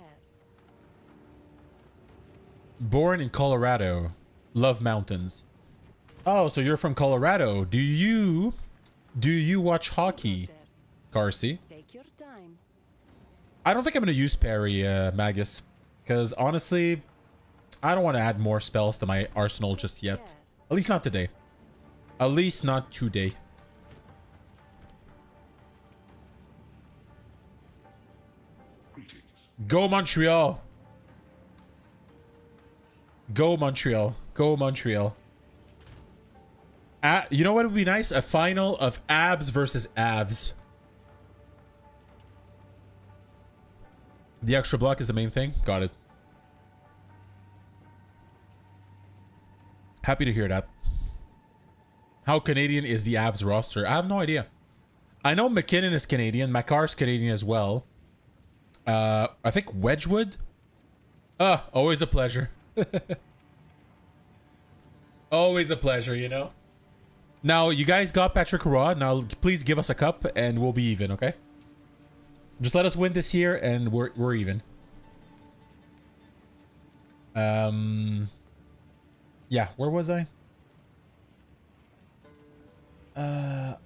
Born in Colorado. Love mountains. Oh, so you're from Colorado. Do you watch hockey, Carsey? Take your time. I don't think I'm going to use parry, Magus. Because honestly, I don't want to add more spells to my arsenal just yet. At least not today. At least not today. Greetings. Go Montreal. Go Montreal. Go Montreal. You know what would be nice? A final of abs versus avs. The extra block is the main thing. Got it. Happy to hear that. How Canadian is the Avs roster? I have no idea. I know McKinnon is Canadian. Makar's Canadian as well. I think Wedgwood. Always a pleasure. Always a pleasure, you know? Now, you guys got Patrick Roy. Now, please give us a cup and we'll be even, okay? Just let us win this year and we're even. Yeah, where was I?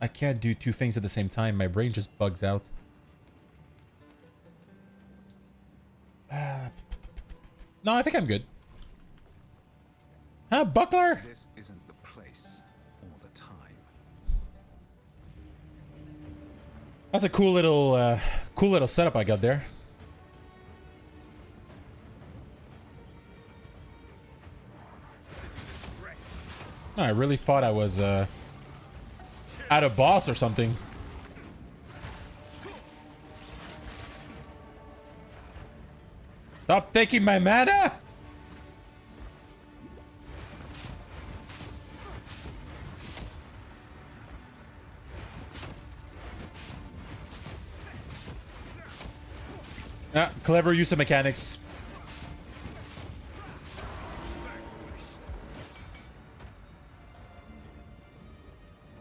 I can't do two things at the same time. My brain just bugs out. No, I think I'm good. Buckler? This isn't the place or the time. That's a cool little setup I got there. No, I really thought I was at a boss or something. Stop taking my mana! Clever use of mechanics.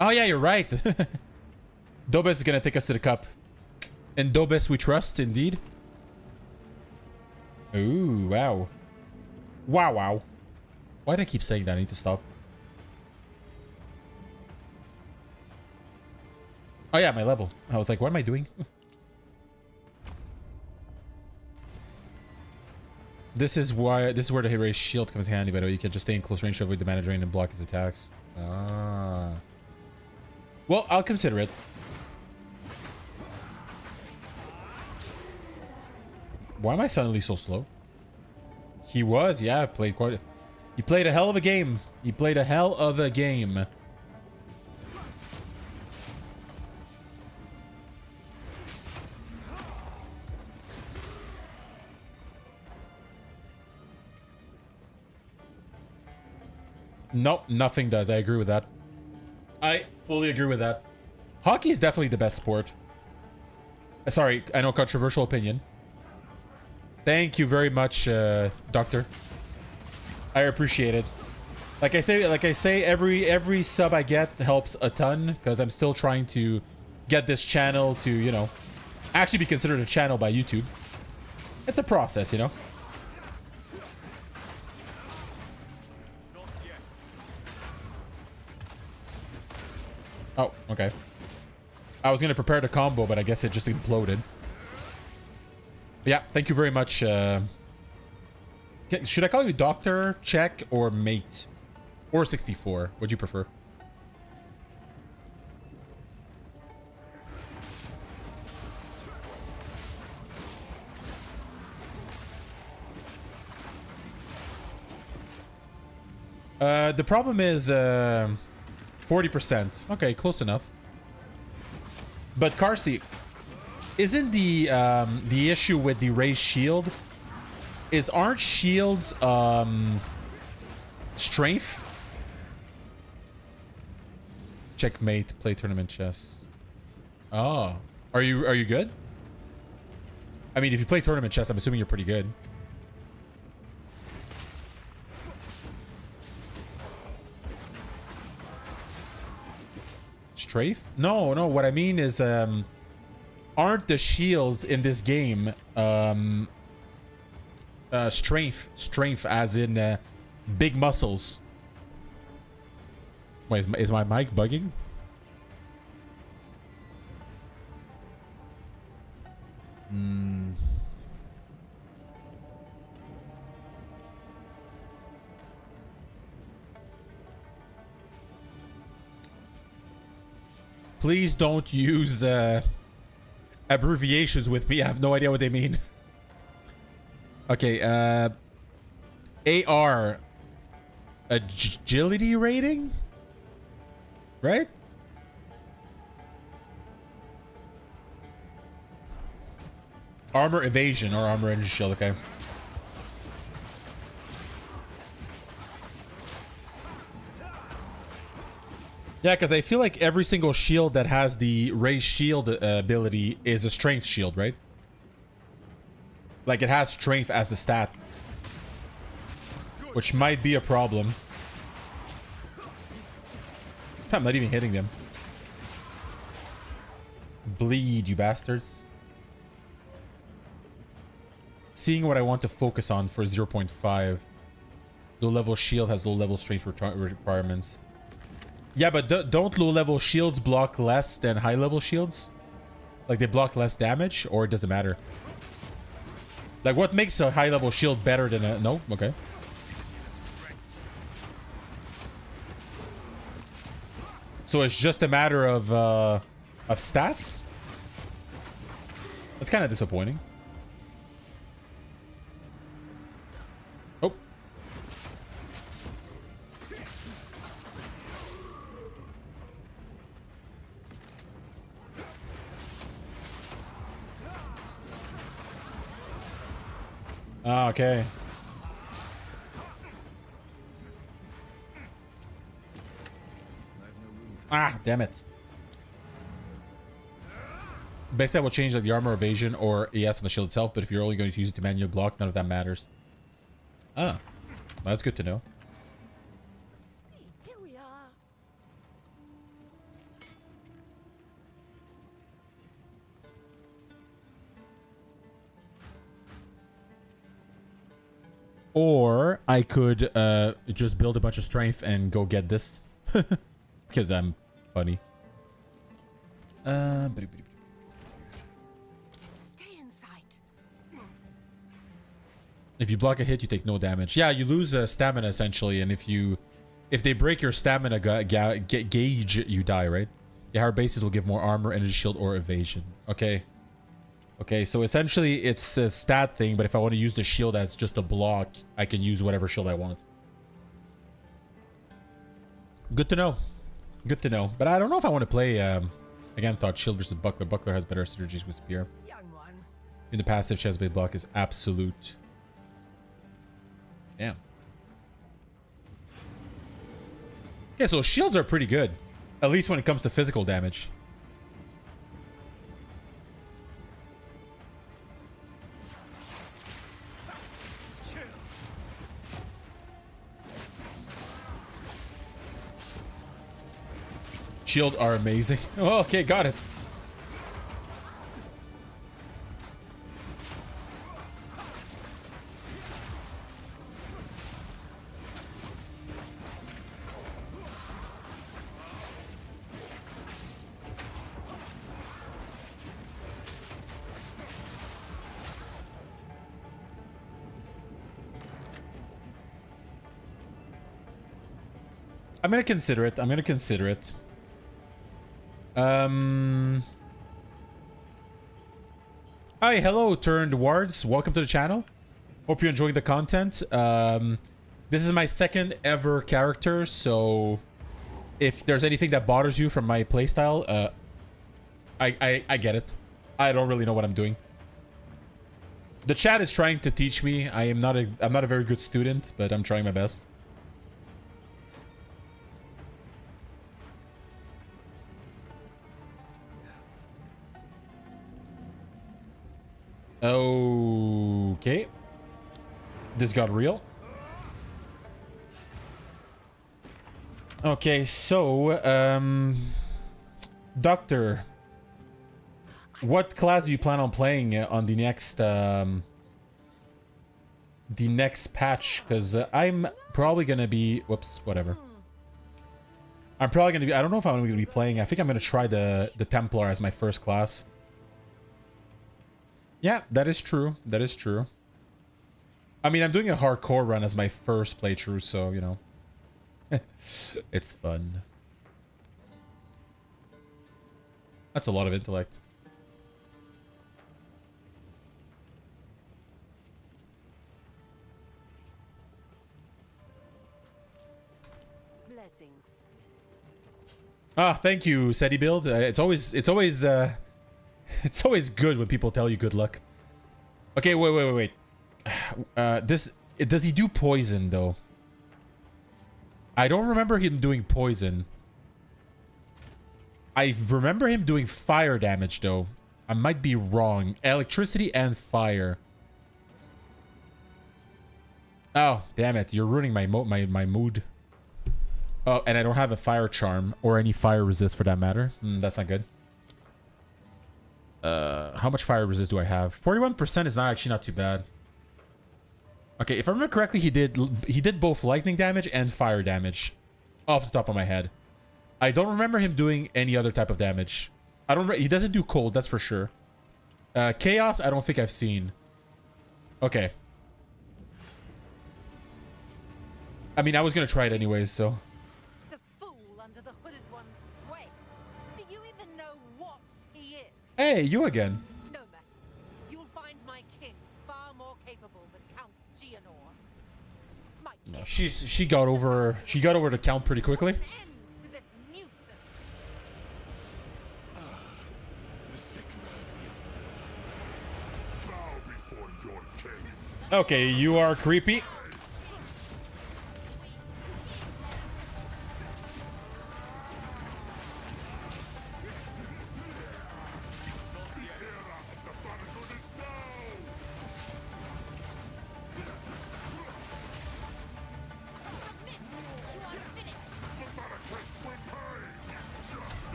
Oh yeah, you're right. Dobes is gonna take us to the cup. In Dobes we trust, indeed. Ooh, wow. Wow, wow. Why do I keep saying that? I need to stop. Oh yeah, my level. I was like, what am I doing? This is where the hit rate shield comes handy, by the way. You can just stay in close range to avoid the mana drain and block his attacks. Ah. Well, I'll consider it. Why am I suddenly so slow? He was, yeah, he played a hell of a game. He played a hell of a game. Nope, nothing does. I agree with that. I fully agree with that. Hockey is definitely the best sport. Sorry, I know, controversial opinion. Thank you very much, Doctor. I appreciate it. Like I say, every sub I get helps a ton because I'm still trying to get this channel to, you know, actually be considered a channel by YouTube. It's a process, you know. Oh, okay. I was gonna prepare the combo, but I guess it just imploded. But yeah, thank you very much. Should I call you Doctor, Check, or Mate? Or 64? What'd you prefer? The problem is 40%. Okay, close enough. But Carsey, isn't the issue with the raised shield is aren't shields strength? Checkmate, play tournament chess. Oh. Are you good? I mean, if you play tournament chess, I'm assuming you're pretty good. Strafe? No, no, what I mean is aren't the shields in this game strength as in big muscles? Wait, is my mic bugging? Please don't use abbreviations with me. I have no idea what they mean. Okay, AR agility rating? Right? Armor evasion or armor energy shield, okay. Yeah, because I feel like every single shield that has the raised shield ability is a strength shield, right? Like it has strength as a stat. Which might be a problem. I'm not even hitting them. Bleed, you bastards. Seeing what I want to focus on for 0.5. Low level shield has low level strength requirements. Yeah, but don't low level shields block less than high level shields? Like they block less damage, or it doesn't matter? Like what makes a high level shield better than a... No? Okay. So it's just a matter of stats? That's kind of disappointing. Oh. Ah, okay. Ah, damn it. Basically, I will change like the armor evasion or ES on the shield itself, but if you're only going to use it to manual block, none of that matters. Ah, well, that's good to know. Sweet, here we are. Or I could just build a bunch of strength and go get this. Because I'm funny. Stay in sight. If you block a hit, you take no damage. Yeah, you lose stamina essentially, and if they break your stamina gauge, you die, right? The hard bases will give more armor, energy shield, or evasion. Okay. Okay, so essentially it's a stat thing, but if I want to use the shield as just a block, I can use whatever shield I want. Good to know. Good to know. But I don't know if I want to play, again, thought shield versus buckler. Buckler has better synergies with spear. Young one. In the passive, chestplate block is absolute. Damn. Yeah, so shields are pretty good. At least when it comes to physical damage. Shield are amazing. Oh, okay, got it. I'm gonna consider it. I'm gonna consider it. Hi, hello, turned wards. Welcome to the channel. Hope you're enjoying the content. This is my second ever character, so if there's anything that bothers you from my playstyle, I get it. I don't really know what I'm doing. The chat is trying to teach me. I'm not a very good student, but I'm trying my best. Okay. This got real. Okay, so Doctor, what class do you plan on playing on the next patch? Because I'm probably gonna be, whoops, whatever. I'm probably gonna be, I don't know if I'm gonna be playing. I think I'm gonna try the Templar as my first class. Yeah, that is true. That is true. I mean, I'm doing a hardcore run as my first playthrough, so you know. It's fun. That's a lot of intellect. Blessings. Ah, thank you, Seti Build. It's always good when people tell you good luck. Okay, wait. Does he do poison though? I don't remember him doing poison. I remember him doing fire damage, though. I might be wrong. Electricity and fire. Oh, damn it. You're ruining my mood. Oh, and I don't have a fire charm. Or any fire resist, for that matter. That's not good. How much fire resist do I have? 41% is not too bad. Okay, if I remember correctly, he did both lightning damage and fire damage, off the top of my head. I don't remember him doing any other type of damage. He doesn't do cold, that's for sure. Chaos, I don't think I've seen. Okay. I mean, I was gonna try it anyways, so. The fool under the hooded one's sway. Do you even know what he is? Hey, you again. No matter. You'll find my king far more capable than Count Gianor. My king. She got over the count pretty quickly. End to this nuisance. The sick man. Bow before your king. Okay, you are creepy.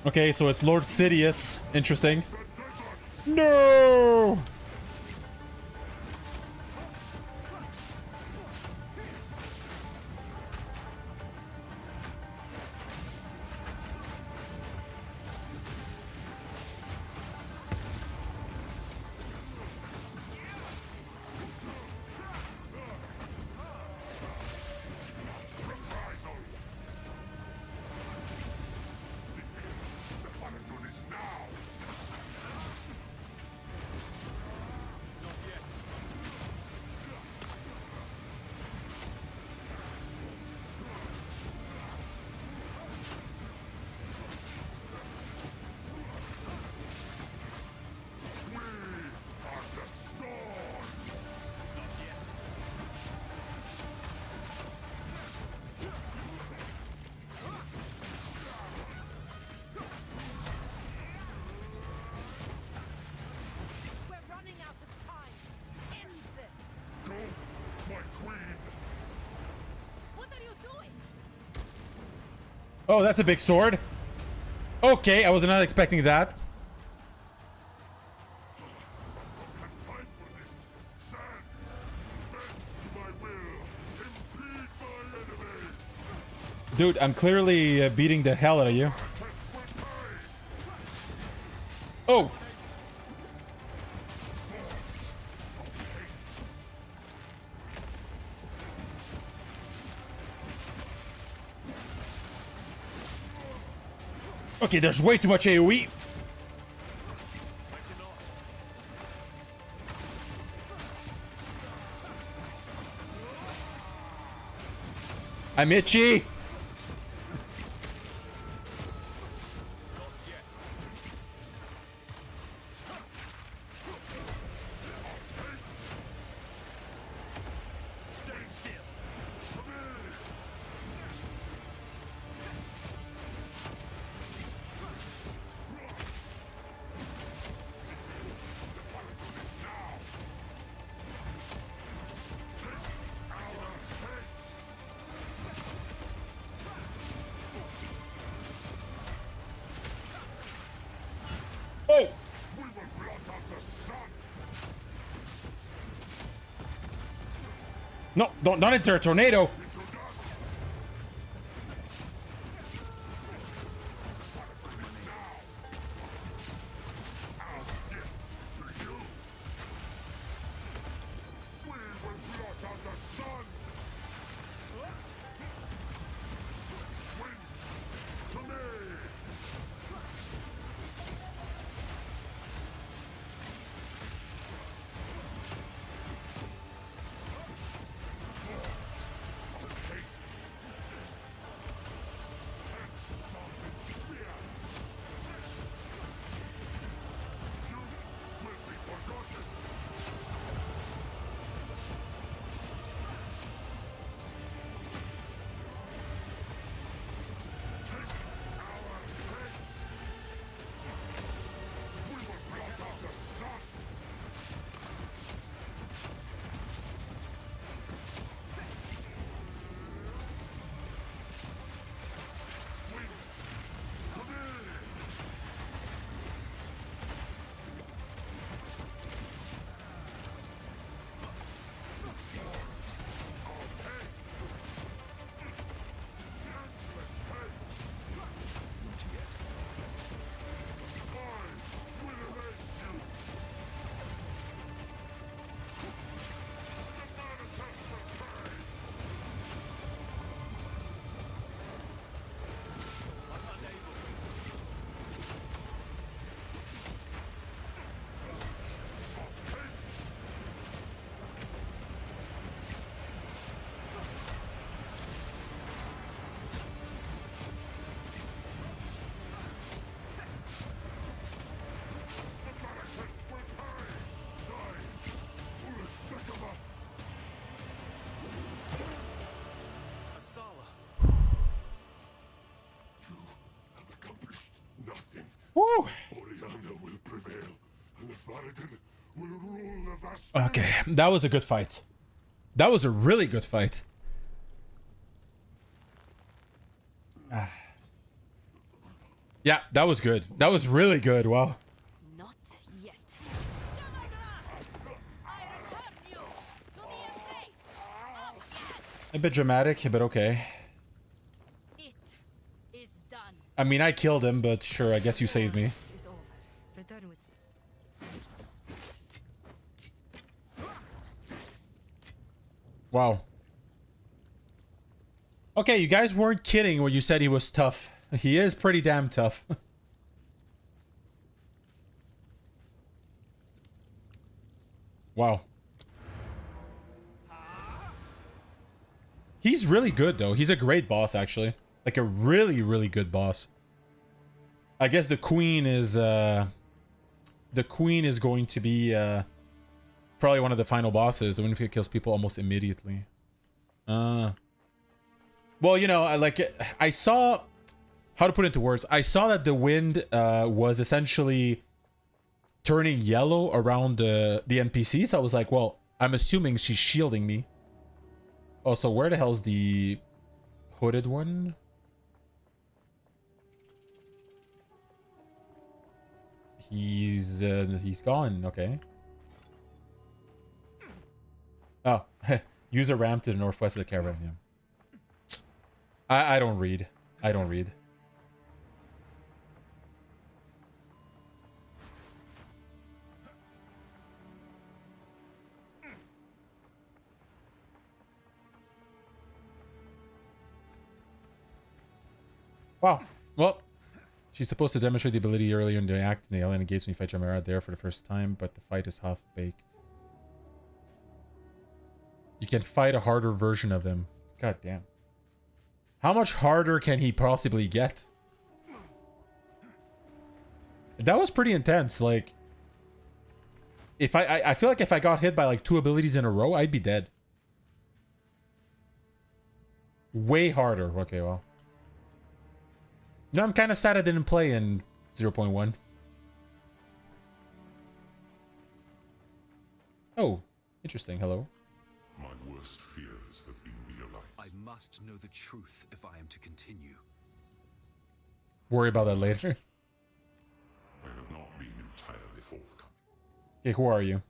Okay, so it's Lord Sidious. Interesting. No! Oh, that's a big sword. Okay, I was not expecting that. Time for this. Stand. Bend to my will. Impede my Dude, I'm clearly beating the hell out of you. Oh! Okay, there's way too much AoE. I'm itchy. Oh! No, don't, not enter a tornado. Woo! Okay, that was a good fight. That was a really good fight. Yeah, that was good. That was really good. Wow. Not yet. I return you to the embrace of death. A bit dramatic, but okay. It is done. I mean, I killed him, but sure, I guess you saved me. Is over. Return with Wow. Okay, you guys weren't kidding when you said he was tough. He is pretty damn tough. Wow. He's really good, though. He's a great boss, actually. Like a really, really good boss. I guess the queen is going to be probably one of the final bosses. I wonder if it kills people almost immediately. Well, you know, I saw how to put it into words. I saw that the wind was essentially turning yellow around the NPCs. I was like, well, I'm assuming she's shielding me. Oh, so where the hell's the hooded one? He's gone. Okay. Oh, use a ramp to the northwest of the caravan. Yeah. I don't read. I don't read. Wow. Well, she's supposed to demonstrate the ability earlier in the act in the alien gates when you fight Jamara there for the first time, but the fight is half-baked. You can fight a harder version of him. God damn. How much harder can he possibly get? That was pretty intense. Like, if I feel like if I got hit by like 2 abilities in a row, I'd be dead. Way harder. Okay, well. You know, I'm kind of sad I didn't play in 0.1. Oh, interesting. Hello. My worst fears have been realized. I must know the truth if I am to continue. Worry about that later. I have not been entirely forthcoming. Okay, who are you?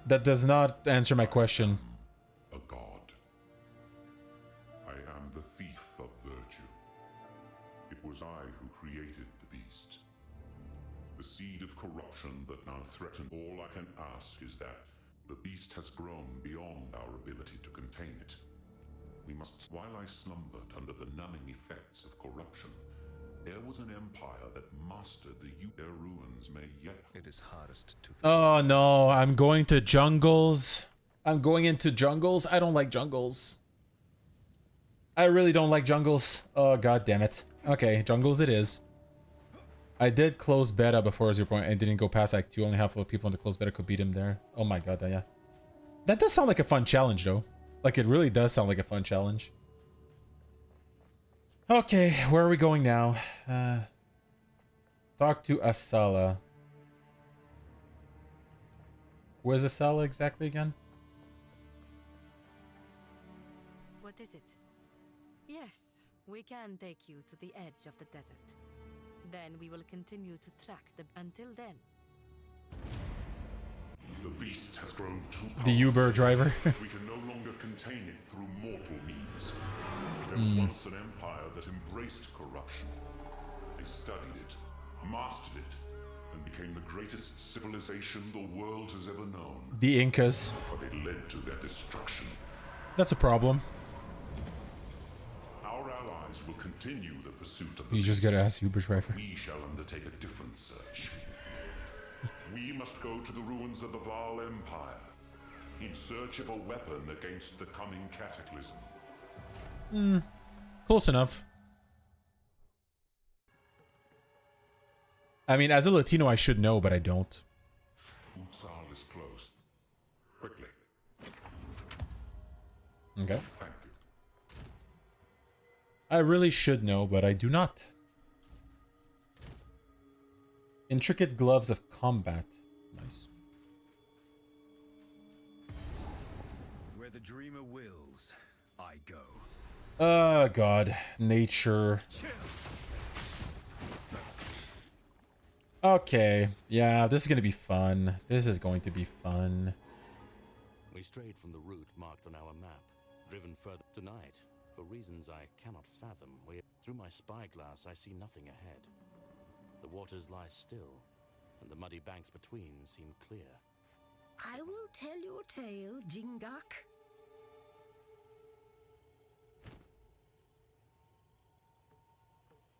That does not answer my question. A god. I am the thief of virtue. It was I who created the beast. The seed of corruption that now threatens. All I can ask is that the beast has grown beyond our ability to contain it. We must. While I slumbered under the numbing effects of corruption, there was an empire that mastered their ruins may yet. It is hardest to. Oh no, I'm going to jungles. I'm going into jungles. I don't like jungles. I really don't like jungles. Oh god damn it. Okay, jungles it is. I did close beta before 0. And didn't go past Act 2. Only half of the people in the closed beta could beat him there. Oh my god, yeah. That does sound like a fun challenge though. Like it really does sound like a fun challenge. Okay, where are we going now? Talk to Asala. Where's Asala exactly again? What is it? Yes, we can take you to the edge of the desert. Then we will continue to track the... Until then. The beast has grown too The Uber driver. We can no longer contain it through mortal means. There was once an empire that embraced corruption. They studied it, mastered it, and became the greatest civilization the world has ever known. The Incas. But it led to their destruction. That's a problem. Our allies will continue the pursuit of the You just beast. gotta ask Uber driver. We shall undertake a different search. We must go to the ruins of the Val Empire in search of a weapon against the coming cataclysm. Close enough. I mean, as a Latino, I should know, but I don't. Exile is closed. Quickly. Okay. Thank you. I really should know, but I do not. Intricate gloves of combat. Nice. Where the dreamer wills, I go. Oh god, nature. Okay, yeah, this is gonna be fun. This is going to be fun. We strayed from the route marked on our map, driven further tonight. For reasons I cannot fathom, through my spyglass I see nothing ahead. The waters lie still, and the muddy banks between seem clear. I will tell you a tale, Jingak.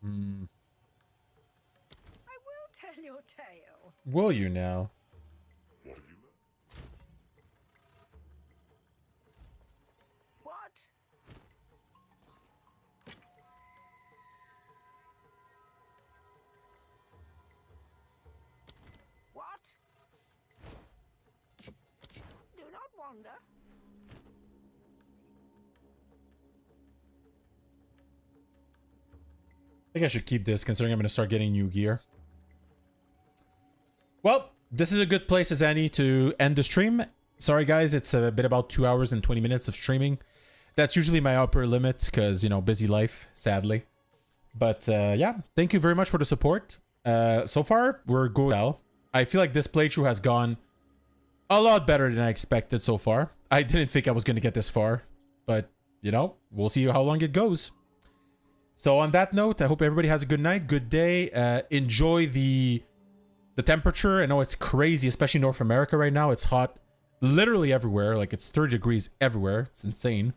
I will tell you a tale. Will you now? What have you learned? What? What? Do not wander. I think I should keep this, considering I'm going to start getting new gear. Well, this is a good place as any to end the stream. Sorry, guys, it's a bit about 2 hours and 20 minutes of streaming. That's usually my upper limit, because, you know, busy life, sadly. But, yeah, thank you very much for the support. So far, we're good now. I feel like this playthrough has gone a lot better than I expected so far. I didn't think I was going to get this far. but you know, we'll see how long it goes. So on that note, I hope everybody has a good night, good day. Enjoy the temperature. I know it's crazy, especially North America right now. It's hot literally everywhere. Like it's 30 degrees everywhere. It's insane.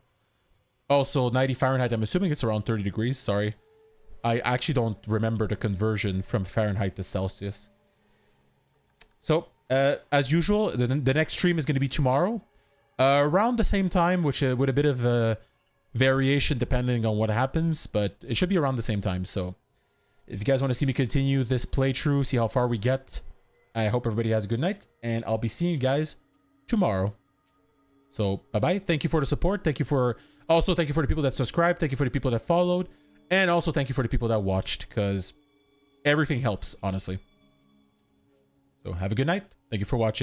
Also 90 Fahrenheit. I'm assuming it's around 30 degrees. Sorry. I actually don't remember the conversion from Fahrenheit to Celsius. So as usual, the next stream is going to be tomorrow. Around the same time, which with a bit of a variation depending on what happens, but it should be around the same time. So if you guys want to see me continue this playthrough, see how far we get, I hope everybody has a good night, and I'll be seeing you guys tomorrow. So bye-bye. Thank you for the support. Thank you for the people that subscribed. Thank you for the people that followed. And also thank you for the people that watched, because everything helps, honestly. So have a good night. Thank you for watching.